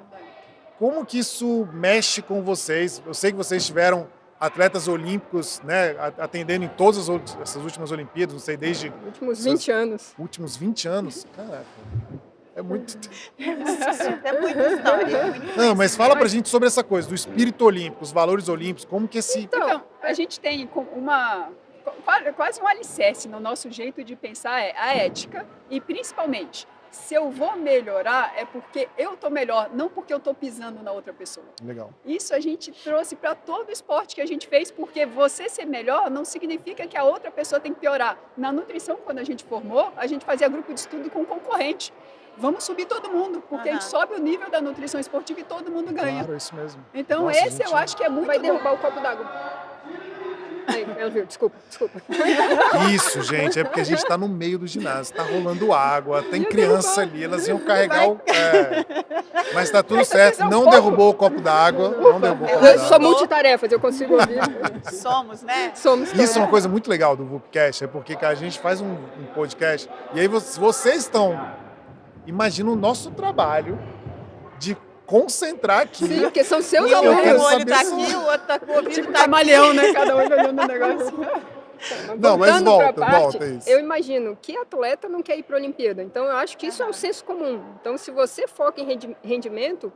como que isso mexe com vocês? Eu sei que vocês tiveram atletas olímpicos, né, atendendo em todas essas últimas Olimpíadas, não sei, desde
Últimos 20 anos.
últimos 20 anos. Caraca, é muito tempo.
É muita história. muito
Não, mas fala pra
conhecimento.
gente sobre essa coisa, do espírito olímpico, os valores olímpicos, como que esse...
Então, a gente tem quase um alicerce no nosso jeito de pensar, é a ética e principalmente, se eu vou melhorar é porque eu tô melhor, não porque eu tô pisando na outra pessoa.
Legal.
Isso a gente trouxe para todo o esporte que a gente fez, porque você ser melhor não significa que a outra pessoa tem que piorar. Na nutrição, quando a gente formou, a gente fazia grupo de estudo com concorrente. Vamos subir todo mundo, porque a gente sobe o nível da nutrição esportiva e todo mundo ganha.
Claro, é isso mesmo.
Então,
Nossa,
esse
gente,
eu acho que é muito
Vai
bom.
derrubar o copo d'água. Aí, ela viu, desculpa.
Isso, gente, é porque a gente tá no meio do ginásio, tá rolando água, tem criança ali, elas iam carregar mas tá tudo certo, não derrubou o copo d'água, não derrubou o copo
Eu sou
d'água.
multitarefas, eu consigo ouvir.
Somos, né?
Somos
Isso é uma coisa muito legal do VupCast, é porque cara, a gente faz um podcast e aí vocês estão, imagina o nosso trabalho de concentrar aqui.
Sim, porque são seus
E o
eu quero
olho
alunos.
saber
tá
se-
aqui, o outro tá com o ouvido
Tipo
tá aqui.
camaleão, né? Cada um olhando o negócio.
Não, mas
Voltando pra
volta,
parte,
volta isso.
eu imagino que atleta não quer ir para a Olimpíada. Então, eu acho que isso é um senso comum. Então, se você foca em rendimento,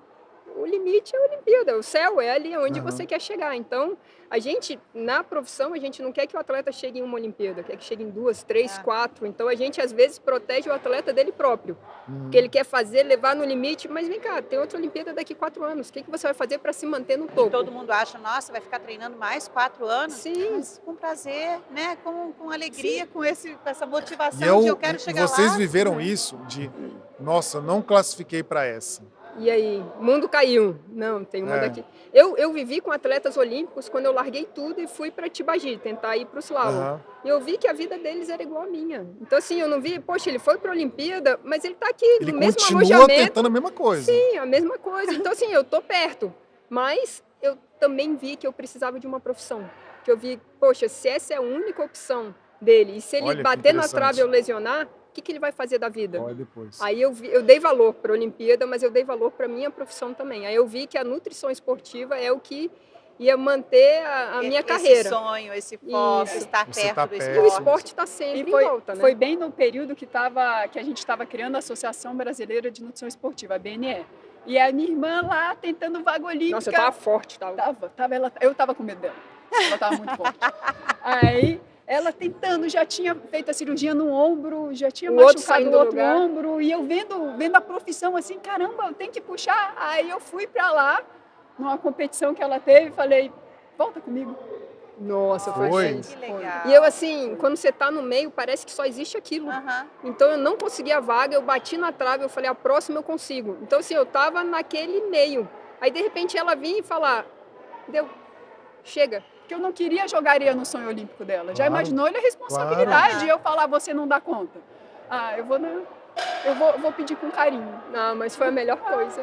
o limite é a Olimpíada. O céu é ali onde
Aham.
você quer chegar. Então, a gente, na profissão, a gente não quer que o atleta chegue em uma Olimpíada. Quer que chegue em 2, 3, 4. Então, a gente, às vezes, protege o atleta dele próprio. Porque ele quer fazer, levar no limite. Mas, vem cá, tem outra Olimpíada daqui 4 anos. O que você vai fazer para se manter no topo?
Todo mundo acha, nossa, vai ficar treinando mais 4 anos?
Sim.
Mas com prazer, né? Com alegria, com essa motivação
E
de eu quero chegar
vocês
lá.
viveram isso de, nossa, não classifiquei para essa.
E aí, mundo caiu. Não, tem uma
É.
daqui. Eu vivi com atletas olímpicos quando eu larguei tudo e fui para Tibagi, tentar ir para o slalom.
Aham.
E eu vi que a vida deles era igual a minha. Então, assim, eu não vi, poxa, ele foi para a Olimpíada, mas ele está aqui,
Ele
no mesmo
continua
alojamento.
tentando a mesma coisa.
Sim, a mesma coisa. Então, assim, eu tô perto. Mas eu também vi que eu precisava de uma profissão. Que eu vi, poxa, se essa é a única opção dele, e se ele
Olha que
bater na
interessante.
trave ou lesionar, o que ele vai fazer da vida?
Olha depois.
Aí eu dei valor para a Olimpíada, mas eu dei valor para a minha profissão também. Aí eu vi que a nutrição esportiva é o que ia manter a minha
Esse
carreira.
sonho, esse foco,
Isso.
estar
Você
perto
tá
do
perto.
E o
esporte.
esporte está sempre
E
em volta, né?
foi bem no período que a gente estava criando a Associação Brasileira de Nutrição Esportiva, a BNE. E a minha irmã lá tentando vaga olímpica.
Nossa, eu tava forte, tava.
Eu tava com medo dela. Ela tava muito forte. Aí ela tentando, já tinha feito a cirurgia no ombro, já tinha
O outro
machucado
saindo
o
do
outro
lugar.
ombro. E eu vendo a profissão assim, caramba, eu tenho que puxar. Aí eu fui pra lá, numa competição que ela teve, e falei, volta comigo.
Nossa, foi
Foi?
difícil.
Que legal.
E eu, assim, quando você tá no meio, parece que só existe aquilo.
Aham.
Então eu não consegui a vaga, eu bati na trave, eu falei, a próxima eu consigo. Então, assim, eu tava naquele meio. Aí, de repente, ela vinha e falar, deu, chega.
Porque eu não queria jogar areia no sonho olímpico dela. Já
Claro,
imaginou? Olha a responsabilidade.
claro.
E eu falar, você não dá conta. Ah, eu vou pedir com carinho.
Não, mas foi a melhor coisa.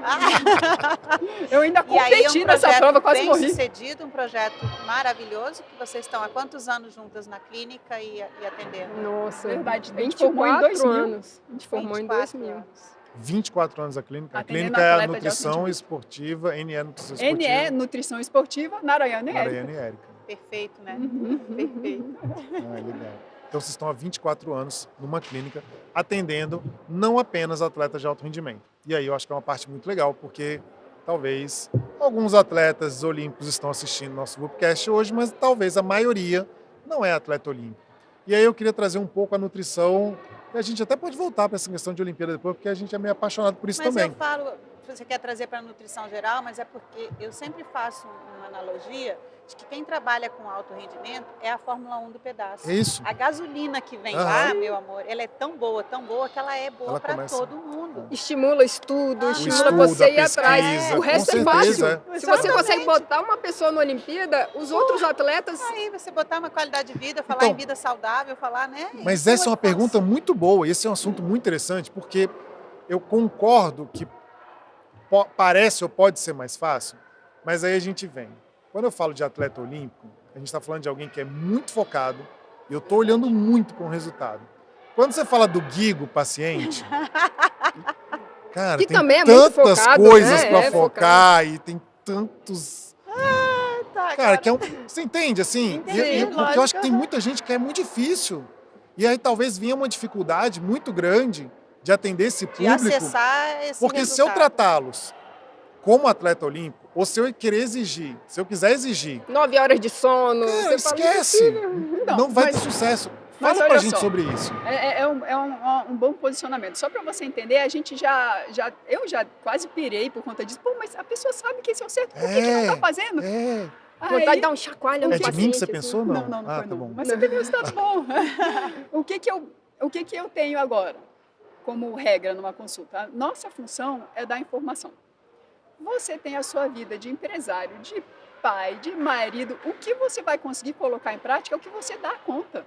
Eu ainda
E aí é um
competi nessa
projeto
prova, quase
bem
morri.
sucedido, um projeto maravilhoso, que vocês estão há quantos anos juntas na clínica e atendendo?
Nossa,
Verdade, a gente formou em
24
2000.
anos. A gente formou em
24
2000.
anos.
24 anos a clínica. A
Atendendo
clínica é a
atleta de alto
nutrição
rendimento.
esportiva, NE Nutrição Esportiva.
NE, Nutrição Esportiva, Narayana e Érica.
Mariana e Érica.
Perfeito, né?
Uhum.
Perfeito.
Ah, legal. Então vocês estão há 24 anos numa clínica atendendo não apenas atletas de alto rendimento. E aí eu acho que é uma parte muito legal, porque talvez alguns atletas olímpicos estão assistindo nosso Whoopcast hoje, mas talvez a maioria não é atleta olímpico. E aí eu queria trazer um pouco a nutrição, e a gente até pode voltar para essa questão de Olimpíada depois, porque a gente é meio apaixonado por isso
Mas
também.
eu falo, você quer trazer para a nutrição geral, mas é porque eu sempre faço uma analogia de que quem trabalha com alto rendimento é a Fórmula 1 do pedaço.
É isso.
A gasolina que vem
Aham.
lá, meu amor, ela é tão boa que ela é boa
Ela
para
começa-
todo mundo.
Estimula estudo,
O
estimula
estudo,
você
a
ir atrás.
pesquisa,
O resto
com
é fácil.
certeza.
Se você
Exatamente.
consegue botar uma pessoa na Olimpíada, os outros atletas...
Aí você botar uma qualidade de vida, falar
Então,
em vida saudável, falar, né?
Mas
Isso
essa é uma
fácil.
pergunta muito boa, e esse é um assunto muito interessante, porque eu concordo que parece ou pode ser mais fácil, mas aí a gente vem. Quando eu falo de atleta olímpico, a gente está falando de alguém que é muito focado, e eu estou olhando muito com o resultado. Quando você fala do Guigo paciente, cara,
Que
tem
também é muito
tantas
focado,
coisas
né?
para
É
focar, e tem tantos...
Tá,
Cara, que é um, você entende, assim?
Entendi,
Porque eu
lógico,
acho que tem muita gente que é muito difícil. E aí talvez venha uma dificuldade muito grande de atender esse
de
público.
acessar esse
Porque se eu
resultado.
tratá-los como atleta olímpico, ou se eu querer exigir, se eu quiser exigir,
9 horas de sono.
cara,
você fala,
esquece.
Não,
Não vai
mas-
ter sucesso.
mas
Fala pra
olha
gente
só.
sobre isso.
É um bom posicionamento. Só para você entender, a gente eu já quase pirei por conta disso. Pô, mas a pessoa sabe que esse é o certo, por que não tá fazendo?
É.
vontade de dar um chacoalho no
É de mim que
paciente,
você
assim.
pensou,
Não,
não?
não
Ah,
foi
tá
não.
bom.
Mas você tem um resultado bom. O que eu tenho agora como regra numa consulta? A nossa função é dar informação. Você tem a sua vida de empresário, de pai, de marido. O que você vai conseguir colocar em prática é o que você dá conta.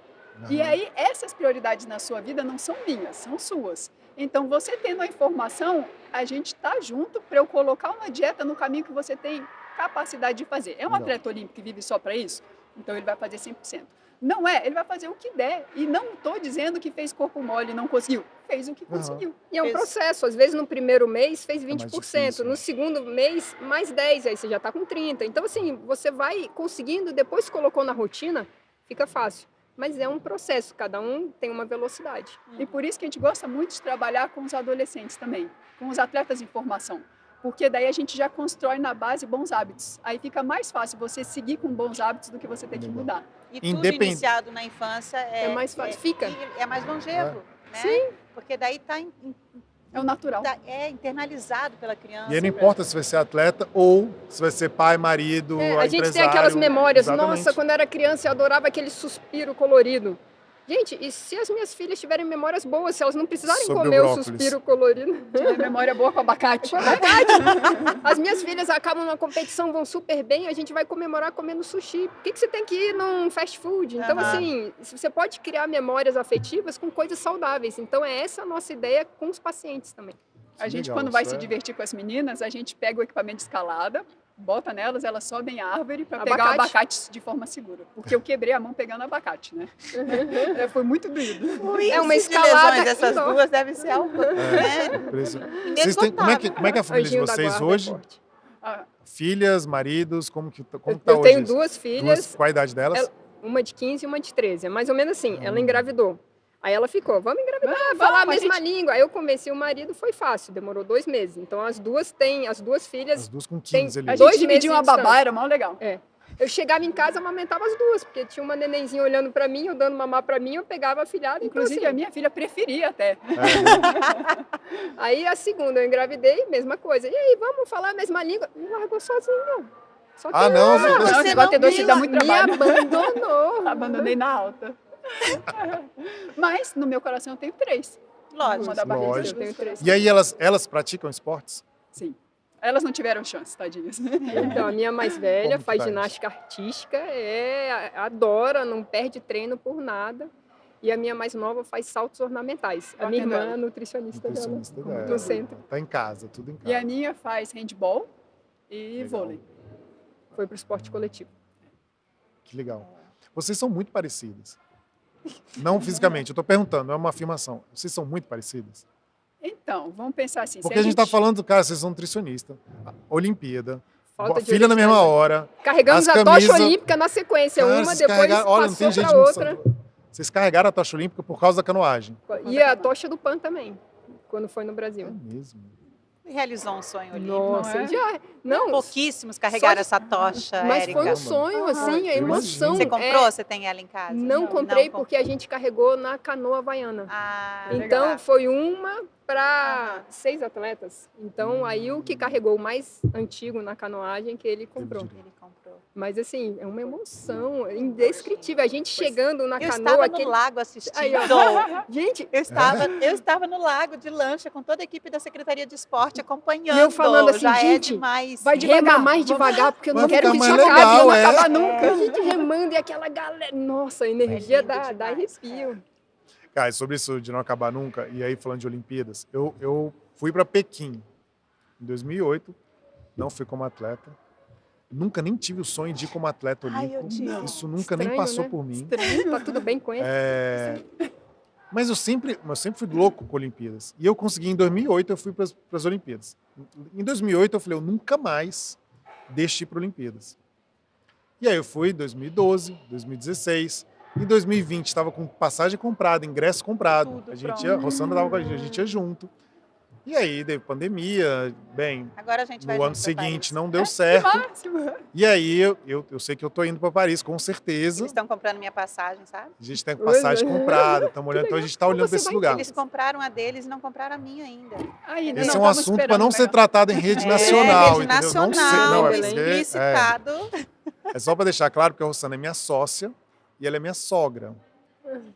E aí, essas prioridades na sua vida não são minhas, são suas. Então, você tendo a informação, a gente está junto para eu colocar uma dieta no caminho que você tem capacidade de fazer. É um
Legal.
atleta olímpico que vive só para isso? Então, ele vai fazer 100%. Não é, ele vai fazer o que der. E não estou dizendo que fez corpo mole e não conseguiu. Fez o que
Aham.
conseguiu.
E é um
Fez-
processo. Às vezes, no primeiro mês, fez
mais
20%.
difícil, né?
No segundo mês, mais 10%. Aí você já está com 30%. Então, assim, você vai conseguindo, depois que colocou na rotina, fica fácil. Mas é um processo. Cada um tem uma velocidade.
E por isso que a gente gosta muito de trabalhar com os adolescentes também, com os atletas em formação. Porque daí a gente já constrói na base bons hábitos. Aí fica mais fácil você seguir com bons hábitos do que você ter que
Legal.
mudar.
E tudo
Independ-
iniciado na infância
É mais fácil, fica.
é mais longevo, né?
Sim.
Porque daí está
É o natural.
internalizado pela criança.
E aí não importa se vai ser atleta ou se vai ser pai, marido,
É, a gente tem
empresário.
aquelas memórias.
Exatamente.
Nossa, quando eu era criança, eu adorava aquele suspiro colorido. Gente, e se as minhas filhas tiverem memórias boas, se elas não precisarem
Sobre o
comer o
brócolis.
suspiro colorido?
Tiver memória boa com abacate.
É verdade. As minhas filhas acabam numa competição, vão super bem, a gente vai comemorar comendo sushi. Por que você tem que ir num fast food? Então,
Aham.
assim, você pode criar memórias afetivas com coisas saudáveis. Então, é essa a nossa ideia com os pacientes também.
A gente,
Legal,
quando vai
isso
se
é-
divertir com as meninas, a gente pega o equipamento de escalada, bota nelas, elas sobem a árvore para pegar o
Abacate.
abacate de forma segura. Porque eu quebrei a mão pegando abacate, né? Foi muito doído.
O
É uma
índice de
escalada
lesões dessas
indoor.
duas deve ser algo, né?
Impressionante. Vocês têm- como é que é a família de
Anjinho da
vocês
guarda é
hoje?
forte.
Ah,
Filhas, maridos, como tá
Eu
hoje?
tenho
isso?
duas filhas,
Qual a idade delas?
uma de 15 e uma de 13. É mais ou menos assim, ela engravidou. Aí ela ficou, vamos engravidar,
vamos,
falar a
a
mesma
gente-
língua. Aí eu convenci o marido, foi fácil, demorou 2 meses. Então as duas filhas,
As duas com
tem-
15 ali.
a
Dois
gente dividiu
meses
uma
de distância.
babá, era mal legal.
eu chegava em casa, amamentava as duas, porque tinha uma nenenzinha olhando pra mim, eu dando mamar pra mim, eu pegava a filhada.
Inclusive,
então,
a minha filha preferia até.
É,
Aí a segunda eu engravidei, mesma coisa. E aí, vamos falar a mesma língua? Me largou sozinha. Só que
Ah, não,
Não,
você
esse negócio de ter dois
viu?
dá muito
me
trabalho.
abandonou.
Abandonei na alta. Mas no meu coração eu tenho 3.
Lógico.
Uma da barriga,
Lógico.
eu tenho 3.
E aí elas praticam esportes?
Sim. Elas não tiveram chance, tadinhas.
Então, a minha mais velha
Como que
faz
tá isso?
ginástica artística, adora, não perde treino por nada. E a minha mais nova faz saltos ornamentais. A
Rock
minha
and
irmã
roll.
é nutricionista dela,
Nutricionista
no
dela.
centro.
Tá em casa, tudo em
E a
casa.
minha faz handball e
Legal.
vôlei.
Foi pro esporte coletivo.
Que legal. Vocês são muito parecidas. Não fisicamente, eu tô perguntando, não é uma afirmação. Vocês são muito parecidas?
Então, vamos pensar assim.
Porque a gente tá falando, cara, vocês são nutricionista, Olimpíada,
Falta de
filha na mesma
honestidade.
hora.
Carregamos
As
a tocha
camisas-
olímpica na sequência,
Cara,
uma
vocês
depois
carregaram- olha, não tem
passou
gente
para
no
outra.
Vocês carregaram a tocha olímpica por causa da canoagem.
E a tocha do PAN também, quando foi no
É
Brasil.
mesmo.
Realizou um sonho olímpico.
Nossa,
não é?
já. Não,
Pouquíssimos carregaram
Só-
essa tocha,
mas
Érica.
foi um sonho, assim, a
eu
emoção.
imagino.
Você comprou?
é-
Você tem ela em casa?
Não comprei
comprou.
porque a gente carregou na canoa havaiana.
Ah,
Então,
legal.
foi uma para
Aham.
6 atletas. Então, aí o que carregou o mais antigo na canoagem que ele comprou.
Entendi.
Ele comprou.
Mas, assim, é uma emoção indescritível. A gente chegando na
Eu
canoa...
estava no lago assistindo.
Aí, Gente,
Eu estava no lago de lancha com toda a equipe da Secretaria de Esporte acompanhando.
E eu falando assim,
já
gente,
é demais.
vai
rema
devagar,
mais
vamos-
devagar, porque eu não
Vai
quero que
ficar
isso
mais
acabe.
legal,
Não
é.
acabar nunca. A gente remando e aquela galera... Nossa, a energia
lindo
dá
demais,
arrepio.
Cara, sobre isso de não acabar nunca, e aí falando de Olimpíadas, eu fui para Pequim em 2008, não fui como atleta, nunca nem tive o sonho de ir como atleta
Ai,
olímpico,
eu tive.
isso nunca nem
Estranho,
passou
né?
por mim.
Tá tudo bem com ele?
Mas eu sempre fui louco com Olimpíadas, e eu consegui em 2008, eu fui para as Olimpíadas. Em 2008 eu falei, eu nunca mais deixo de ir para Olimpíadas. E aí eu fui em 2012, 2016, em 2020 estava com passagem comprada, ingresso comprado.
Tudo
A gente
pronto.
ia, a Rossana dava com a gente ia junto. E aí, teve pandemia, bem,
Agora a gente vai
no ano
junto pra
seguinte
Paris.
não deu certo.
Máximo.
E aí, eu sei que eu tô indo para Paris, com certeza.
Eles estão comprando minha passagem, sabe?
A gente tem passagem comprada, estamos olhando, então a gente está olhando para esse lugar.
Eles compraram a deles e não compraram a minha ainda.
Aí,
Esse
não,
é um
tamo
assunto para
esperando,
não
né?
ser tratado em rede
É,
nacional,
rede
entendeu? Não sei,
nacional,
não,
é
explicitado.
É só para deixar claro que a Rossana é minha sócia e ela é minha sogra.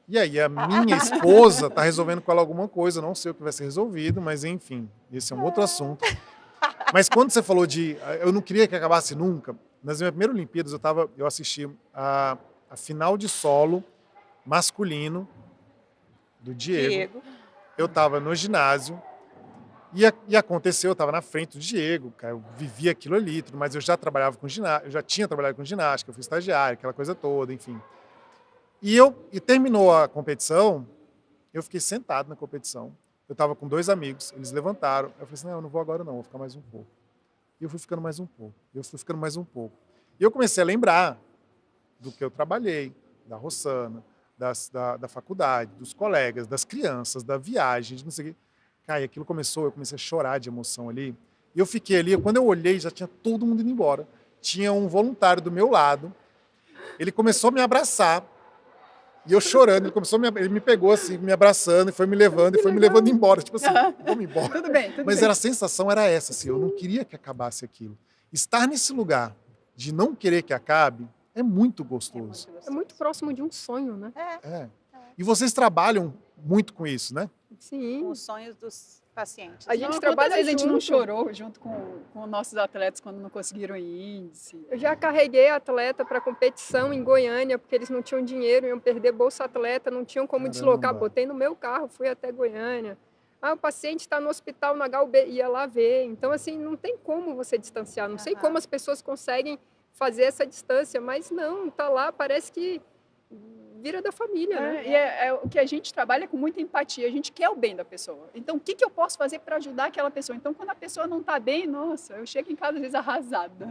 E aí a minha esposa está resolvendo com ela alguma coisa, não sei o que vai ser resolvido, mas enfim, esse é um outro assunto. Mas quando você falou de... Eu não queria que acabasse nunca. Nas minhas primeiras Olimpíadas eu assisti a final de solo masculino do Diego. Eu estava no ginásio e aconteceu, eu estava na frente do Diego, cara, eu vivia aquilo ali, tudo, mas eu já trabalhava com ginástica, eu já tinha trabalhado com ginástica, eu fui estagiário, aquela coisa toda, enfim. E terminou a competição, eu fiquei sentado na competição. Eu estava com 2 amigos, eles levantaram. Eu falei assim, não, eu não vou agora não, vou ficar mais um pouco. E eu fui ficando mais um pouco, eu fui ficando mais um pouco. E eu comecei a lembrar do que eu trabalhei, da Rossana, da faculdade, dos colegas, das crianças, da viagem, de não sei o quê. Cara, e aquilo começou, eu comecei a chorar de emoção ali. E eu fiquei ali, quando eu olhei, já tinha todo mundo indo embora. Tinha um voluntário do meu lado, ele começou a me abraçar, e eu chorando, ele me pegou assim, me abraçando, e foi me levando, e foi me levando embora. Tipo assim, vamos embora.
Tudo bem, tudo
Mas
bem.
a sensação era essa, assim, eu não queria que acabasse aquilo. Estar nesse lugar de não querer que acabe é muito gostoso.
É muito próximo de um sonho, né?
É. E vocês trabalham muito com isso, né?
Com
Sim.
os sonhos dos pacientes.
A gente
Não,
trabalha
quantas vezes a gente não
junto.
chorou junto com os nossos atletas quando não conseguiram ir índice?
Eu já carreguei atleta para competição em Goiânia, porque eles não tinham dinheiro, iam perder bolsa atleta, não tinham como deslocar.
Caramba.
Botei no meu carro, fui até Goiânia. Ah, o paciente está no hospital na HUB, ia lá ver. Então, assim, não tem como você distanciar. Não sei
Aham.
como as pessoas conseguem fazer essa distância, mas não, tá lá, parece que vira da família, né?
E é o que a gente trabalha com muita empatia, a gente quer o bem da pessoa. Então, o que eu posso fazer para ajudar aquela pessoa? Então, quando a pessoa não está bem, nossa, eu chego em casa às vezes arrasada.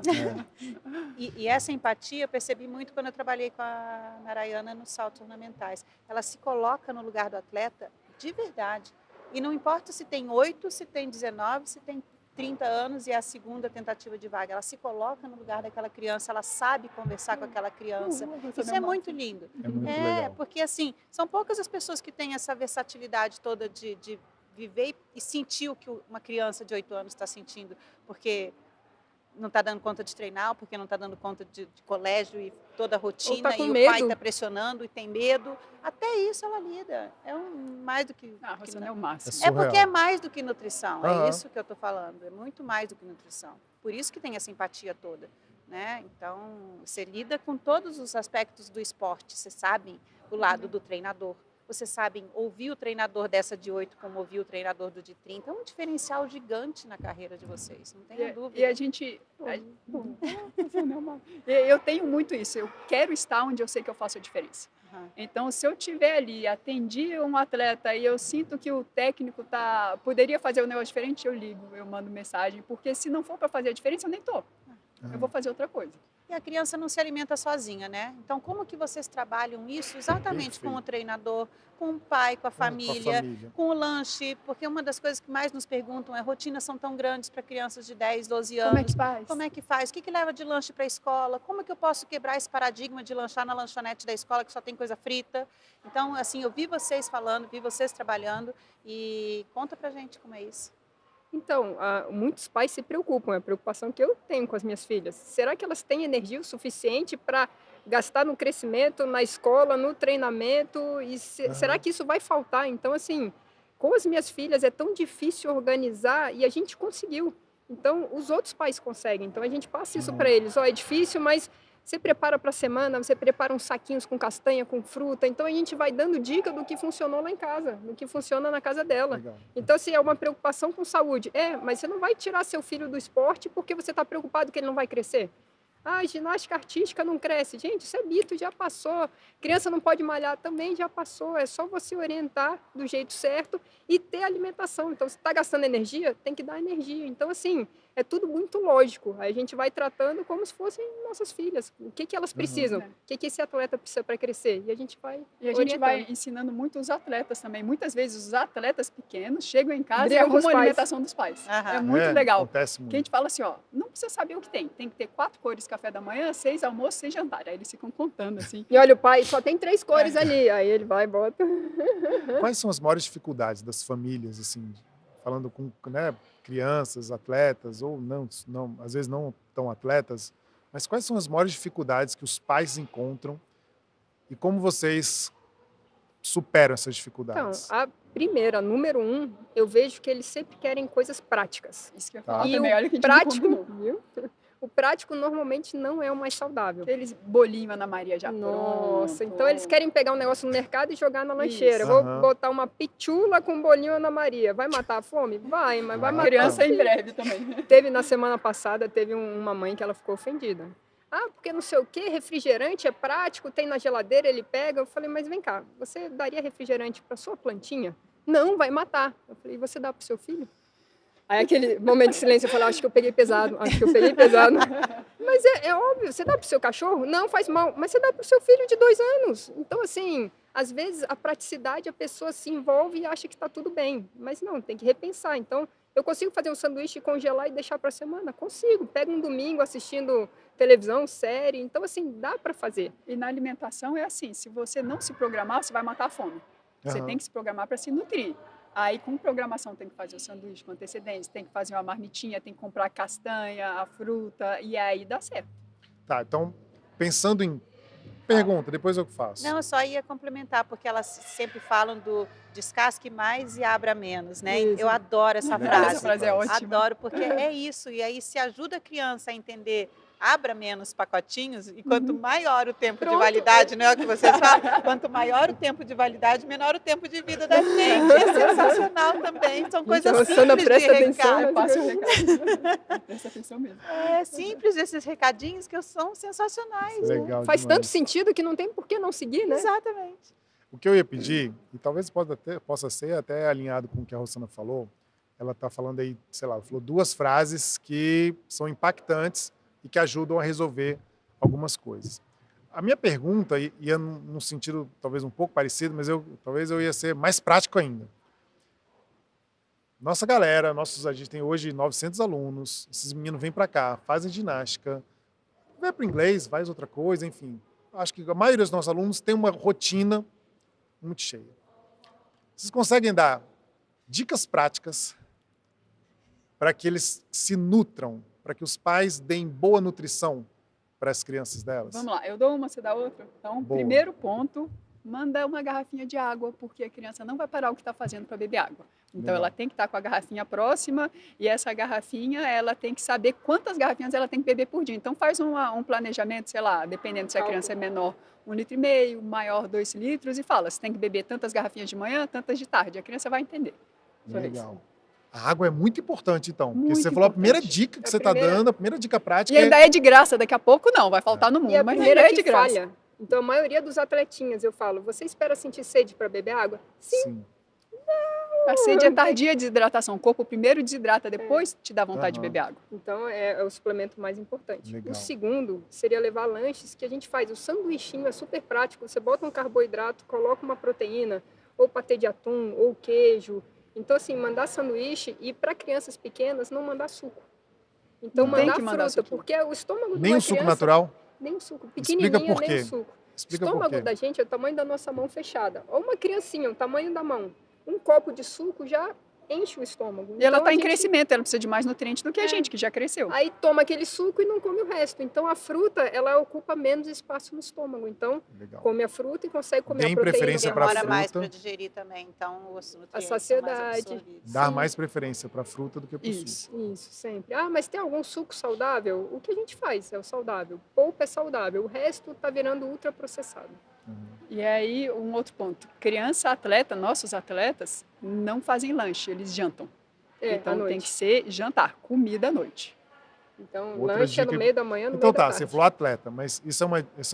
E essa empatia eu percebi muito quando eu trabalhei com a Narayana nos saltos ornamentais. Ela se coloca no lugar do atleta de verdade. E não importa se tem 8, se tem 19, se tem 30 anos e é a segunda tentativa de vaga. Ela se coloca no lugar daquela criança, ela sabe conversar com aquela criança. Isso é muito lindo.
É muito legal.
Porque assim, são poucas as pessoas que têm essa versatilidade toda de viver e sentir o que uma criança de 8 anos está sentindo. Porque não está dando conta de treinar, porque não está dando conta de colégio e toda a rotina,
com
e o
medo.
pai está pressionando e tem medo. Até isso ela lida. É mais do que...
Ah,
que
Rossana é o máximo.
É
é porque
surreal.
é mais do que nutrição,
Aham.
é isso que eu estou falando, é muito mais do que nutrição. Por isso que tem essa empatia toda, né? Então, você lida com todos os aspectos do esporte, você sabe o lado do treinador, você sabe ouvir o treinador dessa de 8 como ouvir o treinador do de 30, é um diferencial gigante na carreira de vocês, não tenha dúvida.
E a gente... Eu tenho muito isso, eu quero estar onde eu sei que eu faço a diferença.
Aham.
Então, se eu estiver ali, atendi um atleta e eu sinto que o técnico poderia fazer um negócio diferente, eu ligo, eu mando mensagem, porque se não for para fazer a diferença, eu nem tô. Eu vou fazer outra coisa.
E a criança não se alimenta sozinha, né? Então, como que vocês trabalham isso exatamente com o
Perfeito.
treinador, com o pai, com a
Com a
família,
família.
com o lanche? Porque uma das coisas que mais nos perguntam é rotinas são tão grandes para crianças de 10, 12 anos.
Como é que faz?
Como é que faz? O que leva de lanche para a escola? Como que eu posso quebrar esse paradigma de lanchar na lanchonete da escola que só tem coisa frita? Então, assim, eu vi vocês falando, vi vocês trabalhando e conta pra gente como é isso.
Então, muitos pais se preocupam, é a preocupação que eu tenho com as minhas filhas. Será que elas têm energia o suficiente para gastar no crescimento, na escola, no treinamento? E será que isso vai faltar? Então, assim, com as minhas filhas é tão difícil organizar e a gente conseguiu. Então, os outros pais conseguem. Então, a gente passa isso para eles. Ó, é difícil, mas você prepara para a semana, você prepara uns saquinhos com castanha, com fruta. Então, a gente vai dando dica do que funcionou lá em casa, do que funciona na casa dela.
Legal.
Então, assim, é uma preocupação com saúde. Mas você não vai tirar seu filho do esporte porque você está preocupado que ele não vai crescer. Ginástica artística não cresce. Gente, isso é mito, já passou. Criança não pode malhar, também já passou. É só você orientar do jeito certo e ter alimentação. Então, se está gastando energia, tem que dar energia. Então, assim, é tudo muito lógico. Aí a gente vai tratando como se fossem nossas filhas. O que elas precisam? O que esse atleta precisa para crescer? E a gente vai
E a gente
orientando.
vai ensinando muito os atletas também. Muitas vezes os atletas pequenos chegam em casa e
Brigam com os
arrumam a
pais.
alimentação dos pais.
Aham.
É muito legal.
Acontece
Que a
muito.
gente fala assim, ó, não precisa saber o que tem. Tem que ter 4 cores café da manhã, 6 almoço, 6 jantar. Aí eles ficam contando assim.
E olha, o pai só tem 3 cores ali. Aí ele vai e bota.
Quais são as maiores dificuldades das famílias, assim, falando com, né, crianças, atletas, ou não, às vezes não tão atletas, mas quais são as maiores dificuldades que os pais encontram e como vocês superam essas
Então,
dificuldades?
a primeira, número 1, eu vejo que eles sempre querem coisas práticas.
Isso que eu ia
Tá.
falar
E
também,
o
olha que a gente não
prático,
combinou.
viu? O prático normalmente não é o mais saudável.
Aqueles bolinhos Ana Maria já
Nossa,
pronto.
então eles querem pegar um negócio no mercado e jogar na lancheira.
Isso.
Vou
Aham.
botar uma pitula com bolinho Ana Maria. Vai matar a fome? Vai, mas vai
Ah,
matar.
Criança em breve também.
Teve na semana passada, teve uma mãe que ela ficou ofendida. Porque não sei o que, refrigerante é prático, tem na geladeira, ele pega. Eu falei, mas vem cá, você daria refrigerante para sua plantinha? Não, vai matar. Eu falei, você dá para o seu filho? Aí aquele momento de silêncio, eu falei, acho que eu peguei pesado, acho que eu peguei pesado. Mas é óbvio, você dá para o seu cachorro? Não, faz mal, mas você dá para o seu filho de 2 anos. Então, assim, às vezes a praticidade, a pessoa se envolve e acha que está tudo bem. Mas não, tem que repensar. Então, eu consigo fazer um sanduíche, congelar e deixar para a semana? Consigo. Pega um domingo assistindo televisão, série. Então, assim, dá para fazer.
E na alimentação é assim, se você não se programar, você vai matar a fome. Você
Aham.
tem que se programar para se nutrir. Aí, com programação, tem que fazer o sanduíche com antecedência, tem que fazer uma marmitinha, tem que comprar a castanha, a fruta, e aí dá certo.
Tá, então, pensando em... Pergunta, depois eu faço.
Não, eu só ia complementar, porque elas sempre falam do descasque mais e abra menos, né?
Isso.
Eu adoro essa
Essa
frase.
frase é ótima.
Adoro, porque é isso. E aí se ajuda a criança a entender, abra menos pacotinhos, e quanto maior o tempo de
Pronto.
validade, não é o que vocês falam? Quanto maior o tempo de validade, menor o tempo de vida da gente. É sensacional também. São coisas
Então, Sandra,
simples de
presta atenção.
recado.
Passa o recado. Presta atenção mesmo.
É simples esses recadinhos que são sensacionais. Né?
Legal
Faz
demais.
tanto sentido que não tem por que não seguir, né?
Exatamente.
O que eu ia pedir, e talvez possa ser até alinhado com o que a Rossana falou, ela está falando aí, sei lá, ela falou 2 frases que são impactantes e que ajudam a resolver algumas coisas. A minha pergunta ia num sentido talvez um pouco parecido, mas talvez eu ia ser mais prático ainda. Nossa galera, a gente tem hoje 900 alunos, esses meninos vêm para cá, fazem ginástica, vai para o inglês, faz outra coisa, enfim. Acho que a maioria dos nossos alunos tem uma rotina muito cheia. Vocês conseguem dar dicas práticas para que eles se nutram para que os pais deem boa nutrição para as crianças delas?
Vamos lá, eu dou uma, você dá outra? Então,
Boa.
primeiro ponto, manda uma garrafinha de água, porque a criança não vai parar o que está fazendo para beber água. Então,
Legal.
ela tem que estar com a garrafinha próxima e essa garrafinha, ela tem que saber quantas garrafinhas ela tem que beber por dia. Então, faz um planejamento, sei lá, dependendo se a criança é menor, 1,5 litro, maior 2 litros, e fala, você tem que beber tantas garrafinhas de manhã, tantas de tarde. A criança vai entender. Só isso.
Legal. A água é muito importante, então. Porque
Muito
você falou a primeira
importante.
dica que
A
você está
primeira-
dando, a primeira dica prática
E ainda é de graça, daqui a pouco não, vai faltar no mundo,
E a
mas
primeira
ainda é
que
de graça.
falha. Então, a maioria dos atletinhas, eu falo, você espera sentir sede para beber água?
Sim.
A sede é tardia de desidratação. O corpo primeiro desidrata, depois te dá vontade de
Aham.
beber água.
Então, é o suplemento mais importante.
Legal.
O segundo seria levar lanches que a gente faz. O sanduichinho é super prático. Você bota um carboidrato, coloca uma proteína, ou patê de atum, ou queijo. Então, assim, mandar sanduíche e para crianças pequenas não mandar suco. Então,
Não.
Tem
mandar
que mandar
fruta,
suquinho.
porque o estômago de
Nem
uma
o suco
criança,
natural?
nem o suco.
Explica
Pequenininho,
por
nem
quê.
o suco. O
Explica por
estômago
quê.
da gente é o tamanho da nossa mão fechada. Ou uma criancinha, o tamanho da mão. Um copo de suco já enche o estômago.
E ela
Então,
está
a
em
gente-
crescimento, ela precisa de mais nutrientes do que a
É.
gente, que já cresceu.
Aí toma aquele suco e não come o resto. Então a fruta, ela ocupa menos espaço no estômago. Então
Legal.
come a fruta e consegue comer
Deem
a proteína.
preferência pra
Demora mais
fruta.
para digerir também, então os nutrientes
A
são
saciedade.
mais absorvidos.
Dar
Sim.
mais preferência para fruta do que para o suco.
Isso.
Isso, sempre. Ah, mas tem algum suco saudável? O que a gente faz é o saudável. Polpa é saudável. O resto tá virando ultraprocessado.
E aí, um outro ponto. Criança, atleta, nossos atletas, não fazem lanche, eles jantam.
É, à
Então tem
noite.
que ser jantar, comida à noite.
Então,
Outra
lanche é no
dica-
meio da manhã, no
Então
meio da
tá,
tarde.
você falou atleta, mas isso é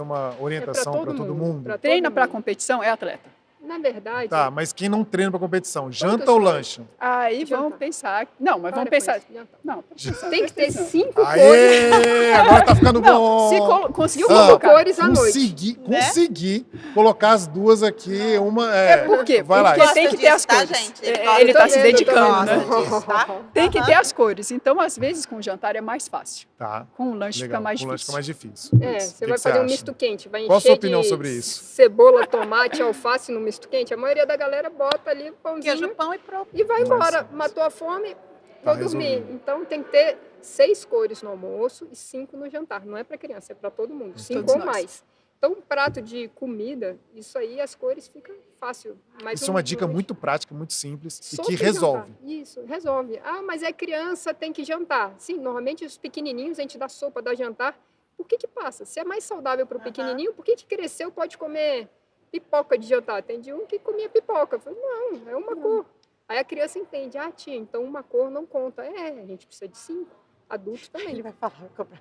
uma orientação para todo mundo?
pra
Treina
todo
para
mundo.
competição, é atleta.
Na verdade,
Tá, mas quem não treina para competição, janta
Todos
ou
nós.
lancha?
Aí
Jantar.
vamos pensar. Não, mas
para
vamos
com
pensar.
isso, jantar.
Não, presta atenção,
Tem que
presta
ter
atenção.
5 cores.
Aê! Agora tá ficando
Não,
bom!
se conseguiu
Ah,
colocar.
cores à noite.
Consegui colocar as duas aqui, uma
É por quê?
Vai lá.
Porque tem que ter as
Tá,
cores.
gente?
Ele tá
Tô
se
vendo, tô
dedicando, né?
vendo.
Disso, tá?
Tem que
Aham.
ter as cores. Então, às vezes, com o jantar é mais fácil.
Tá,
Com o lanche
legal.
fica mais
Com lanche
difícil.
fica mais difícil.
É,
Isso. O
você
que
vai
que
fazer um
acha?
misto quente, vai
Qual a
encher
sua opinião
de
sobre isso?
cebola, tomate, alface no misto quente. A maioria da galera bota ali o
Queijo,
pãozinho
pão e pronto.
e vai
Nossa.
embora. Matou a fome,
Tá
vou dormir.
resolvido.
Então tem que ter 6 cores no almoço e 5 no jantar. Não é para criança, é para todo mundo. 5
Todos
ou
nós.
mais. Então, um prato de comida, isso aí, as cores ficam fácil. Mas
Isso é uma dica muito prática, muito simples e
só
que
tem
resolve.
jantar. Isso, resolve. Ah, mas é criança, tem que jantar. Sim, normalmente os pequenininhos a gente dá sopa, dá jantar. Por que que passa? Se é mais saudável para o
Aham.
pequenininho, por que que cresceu pode comer pipoca de jantar? Tem de um que comia pipoca. Eu falei, não, é uma cor. Aí a criança entende, ah, tia, então uma cor não conta. É, a gente precisa de 5. Adultos
Ele
também.
vai falar, comprar.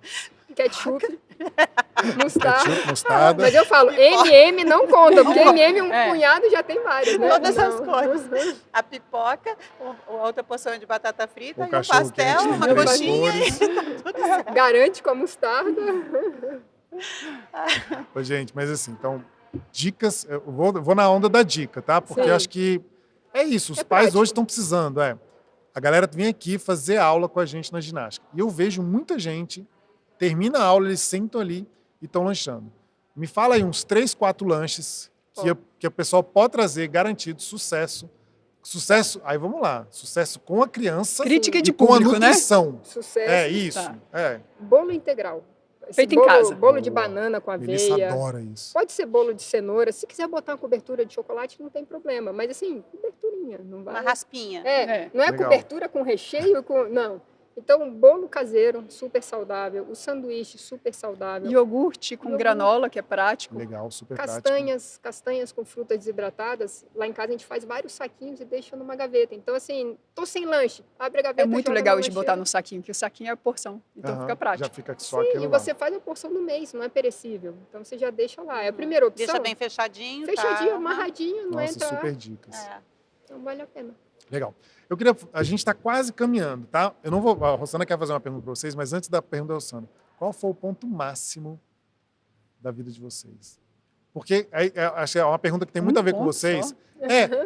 Ketchup, mostarda.
Ketchup, mostarda.
Mas eu falo, MM não conta, porque MM um
É.
punhado já tem vários, né?
Todas as
Não.
cores. A pipoca, outra porção de batata frita
O
e um
cachorro
pastel,
quente tem
uma
3
coxinha.
cores.
Garante com a mostarda.
Ô, gente, mas assim, então, dicas, eu vou na onda da dica, tá? Porque
Sim.
eu acho que é isso, os
É
pais
prático.
hoje estão precisando, A galera vem aqui fazer aula com a gente na ginástica. E eu vejo muita gente, termina a aula, eles sentam ali e estão lanchando. Me fala aí uns 3, 4 lanches que o pessoal pode trazer, garantido, sucesso. Sucesso, aí vamos lá, sucesso com a criança
Crítica
e
de
com a
público, né?
nutrição.
Sucesso.
É isso,
Tá.
Bolo integral. Esse
Feito em
bolo,
casa.
Bolo de
Boa.
banana com
Melissa
aveia.
adora isso.
Pode ser bolo de cenoura. Se quiser botar uma cobertura de chocolate, não tem problema. Mas assim, coberturinha. Não vai.
Uma raspinha.
É.
Não é
Legal.
cobertura com recheio, não. Então, bolo caseiro, super saudável. O sanduíche, super saudável.
Iogurte com
Iogurte.
granola, que é prático.
Legal, super prático.
Castanhas com frutas desidratadas. Lá em casa a gente faz vários saquinhos e deixa numa gaveta. Então, assim, tô sem lanche. Abre a gaveta,
É muito
joga
legal
na
de botar
lancheira.
no saquinho, que o saquinho é a porção. Então
Aham,
fica prático.
Já fica só
Sim,
aquilo
e
lá.
você faz a porção do mês, não é perecível. Então você já deixa lá. É a primeira opção.
Deixa bem fechadinho.
Fechadinho,
tá?
amarradinho, não
Nossa,
entra lá.
super dicas.
É.
Então vale a pena.
Legal. A gente está quase caminhando, tá? Eu não vou. A Rosana quer fazer uma pergunta para vocês, mas antes da pergunta da Rosana, qual foi o ponto máximo da vida de vocês? Porque acho que é uma pergunta que tem muito a ver com
ponto
vocês.
só?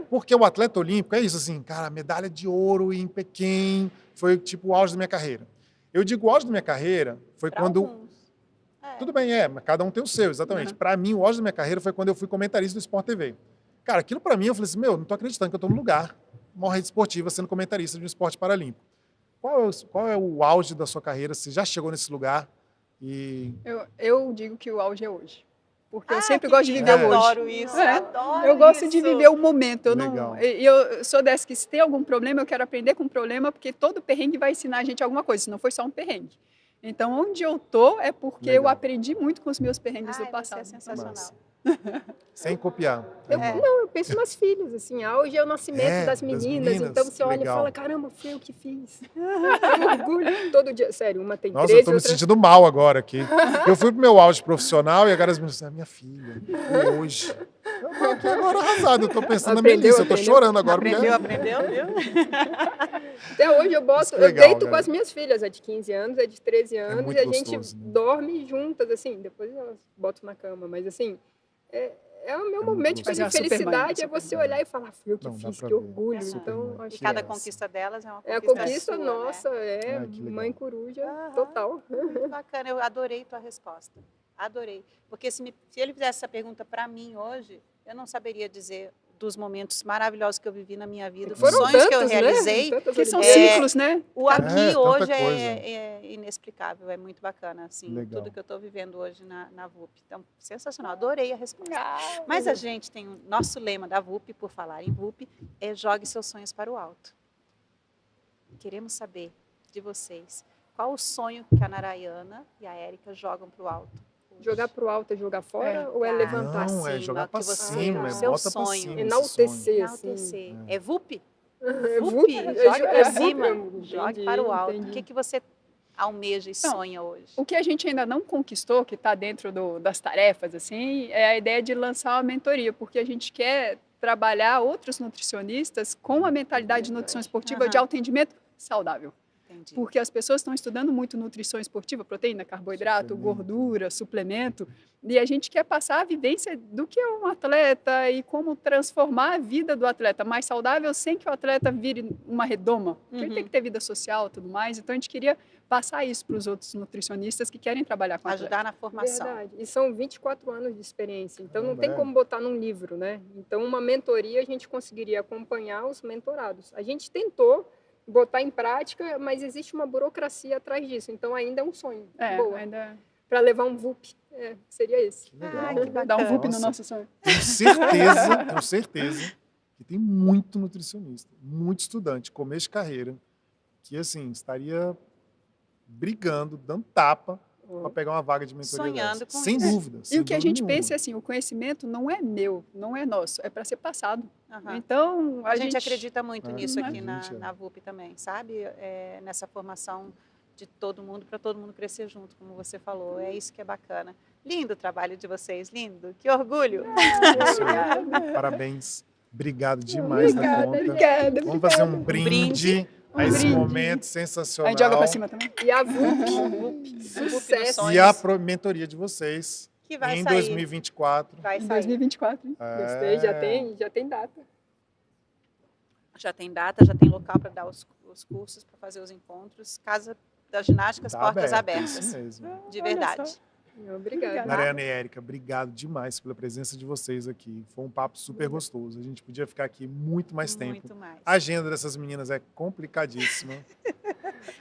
Porque o atleta olímpico é isso, assim, cara, medalha de ouro em Pequim foi tipo o auge da minha carreira. Eu digo o auge da minha carreira foi
Pra
quando.
alguns. É.
Tudo bem, mas cada um tem o seu, exatamente.
Uhum.
Para mim, o auge da minha carreira foi quando eu fui comentarista do Sport TV. Cara, aquilo para mim, eu falei assim, não tô acreditando que eu tô no lugar, uma rede esportiva, sendo comentarista de um esporte paralímpico. qual é o auge da sua carreira? Você já chegou nesse lugar? E
Eu digo que o auge é hoje. Porque eu sempre
que
gosto de
lindo,
viver o hoje.
adoro isso, adoro
Eu gosto de
isso.
viver o momento.
Legal.
Eu sou dessa que se tem algum problema, eu quero aprender com o problema, porque todo perrengue vai ensinar a gente alguma coisa, se não foi só um perrengue. Então, onde eu tô é porque eu
Legal.
aprendi muito com os meus perrengues do
Ai,
passado.
você é sensacional.
Massa. Sem copiar.
Eu penso nas filhas, assim, auge é o nascimento das meninas, então você olha
legal.
e fala, caramba, foi eu que fiz. É um orgulho todo dia, sério, uma tem
Nossa,
13,
eu tô me
outra...
sentindo mal agora aqui. Eu fui pro meu auge profissional e agora as meninas minha filha, e hoje? Eu tô aqui agora arrasado, eu tô pensando na
Aprendeu,
Melissa, eu tô
aprendeu.
chorando agora.
Aprendeu, viu?
Até hoje eu boto,
Isso que é legal,
eu deito
cara.
com as minhas filhas, a de 15 anos, a de 13 anos,
muito
e a gente
gostoso, né?
dorme juntas, assim, depois elas botam na cama, mas assim, é o meu
muito
momento
gostoso.
de
Mas é uma
felicidade, é
super
você
mãe.
olhar e falar, fui eu que
Não, dá
fiz,
pra
que
ver.
orgulho,
Super
então
mãe.
acho
E cada
Yes.
conquista delas é uma
é a
conquista,
conquista
sua,
nossa,
Ah, que legal.
mãe coruja,
Aham.
total.
Muito bacana, eu adorei tua resposta. Adorei. Porque se ele fizesse essa pergunta para mim hoje, eu não saberia dizer dos momentos maravilhosos que eu vivi na minha vida, dos
Foram
sonhos que eu
tantos, né?
realizei.
Tantas
Porque são
Olimpíadas.
ciclos, né?
O aqui
tanta
hoje
coisa.
é inexplicável, é muito bacana, assim,
Legal.
tudo que eu estou vivendo hoje na VUP. Então, sensacional, adorei a resposta.
Ah,
Mas a gente tem o nosso lema da VUP, por falar em VUP, é jogue seus sonhos para o alto. Queremos saber de vocês, qual o sonho que a Narayana e a Érica jogam para o alto? hoje?
Jogar pro alto é jogar fora
É.
ou é levantar?
Não, é
cima,
jogar
que
pra
você-
cima,
o
é
seu
bota pra
sonho.
cima. esse
Enaltecer,
sonho.
assim.
Enaltecer. É VUP?
É
VUP,
VUP,
jogue para
VUP,
cima,
entendi,
jogue para o alto.
entendi.
O que você almeja e
Não,
sonha hoje?
O que a gente ainda não conquistou, que está dentro das tarefas, assim, é a ideia de lançar uma mentoria, porque a gente quer trabalhar outros nutricionistas com a mentalidade de nutrição esportiva de
Aham.
atendimento saudável.
Entendi.
Porque as pessoas estão estudando muito nutrição esportiva, proteína, carboidrato,
Suplemento.
gordura, suplemento, e a gente quer passar a vivência do que é um atleta e como transformar a vida do atleta mais saudável sem que o atleta vire uma redoma. Porque ele tem que ter vida social e tudo mais, então a gente queria passar isso para os outros nutricionistas que querem trabalhar com atleta.
Ajudar na formação.
Verdade. E são 24 anos de experiência, então não
Caramba,
tem
é.
como botar num livro, né? Então uma mentoria a gente conseguiria acompanhar os mentorados. A gente tentou botar em prática, mas existe uma burocracia atrás disso, então ainda é um sonho. Boa.
Ainda
Para levar um VUP, seria esse.
Que legal.
Ai, que bacana.
dá um VUP no
Nossa.
nosso sonho.
Tenho certeza que tem muito nutricionista, muito estudante, começo de carreira, que assim, estaria brigando, dando tapa para pegar uma vaga de mentoria
Sonhando
dessa.
com
Sem
isso.
dúvida.
E
sem
o que a
dúvida
gente
nenhuma.
pensa é assim, o conhecimento não é meu, não é nosso, é para ser passado.
Aham.
Então,
A gente acredita muito
Ah,
nisso aqui
a
na,
gente é.
na VUP também, sabe? Nessa formação de todo mundo, para todo mundo crescer junto, como você falou. É isso que é bacana. Lindo o trabalho de vocês, lindo. Que orgulho.
Parabéns. Obrigado demais da conta.
Obrigada.
Vamos fazer um brinde a esse
brinde.
momento
A
sensacional.
gente joga para cima também.
E a VUP,
VUP
sucesso.
dos
E a
sonhos.
mentoria de vocês
Que vai
em
sair.
2024.
Vai
Em
sair.
2024. hein?
Gostei, já tem data.
Já tem data, já tem local para dar os cursos, para fazer os encontros. Casa das Ginásticas,
Tá
portas
aberto,
abertas.
Isso mesmo.
De
Olha
verdade.
só.
Obrigada.
Narayana e Érica, obrigado demais pela presença de vocês aqui. Foi um papo super gostoso. A gente podia ficar aqui muito mais tempo.
Muito mais.
A agenda dessas meninas é complicadíssima. Elas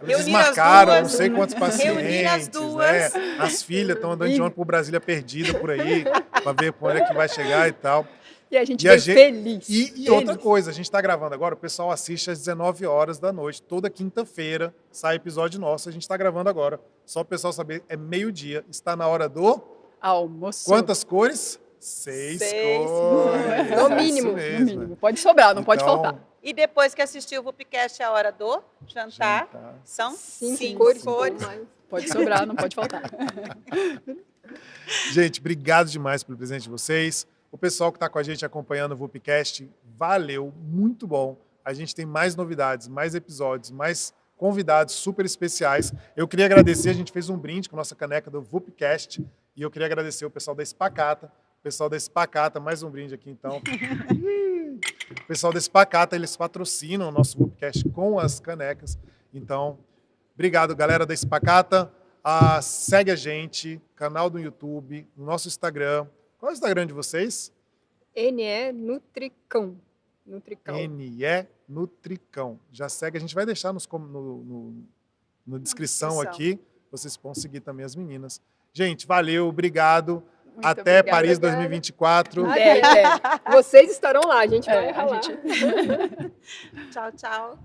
Reunir as
desmarcaram
duas.
não sei quantos pacientes.
Reunir as duas.
Né? As filhas estão andando de ônibus por Brasília perdida por aí, para ver por onde é que vai chegar e tal.
E a gente
E a
veio
gente-
feliz.
E outra coisa, a gente está gravando agora, o pessoal assiste às 19 horas da noite, toda quinta-feira sai episódio nosso, a gente está gravando agora. Só o pessoal saber, é meio-dia, está na hora do...
Almoço.
Quantas cores? 6
Seis.
cores.
No
É
mínimo,
isso
No
mesmo.
mínimo. Pode sobrar, não pode
Então,
faltar.
E depois que assistiu o VUPcast, é a hora do jantar.
jantar.
São
5
cinco
cores.
cores.
ou mais.
Pode sobrar, não pode faltar.
Gente, obrigado demais pelo presente de vocês. O pessoal que está com a gente acompanhando o VUPcast, valeu, muito bom. A gente tem mais novidades, mais episódios, mais convidados super especiais. Eu queria agradecer, a gente fez um brinde com a nossa caneca do VUPcast e eu queria agradecer o pessoal da Spacata. O pessoal da Spacata, mais um brinde aqui então. O pessoal da Spacata, eles patrocinam o nosso VUPcast com as canecas. Então, obrigado, galera da Spacata. Segue a gente, canal do YouTube, no nosso Instagram. Qual é o Instagram de vocês?
NE Nutricão. Nutricão.
NE Nutricão. Já segue, a gente vai deixar no descrição aqui, vocês vão seguir também as meninas. Gente, valeu, obrigado.
Muito
Até
obrigada.
Paris 2024.
Vocês estarão lá, a gente vai
a
ralar.
gente...
Tchau, tchau.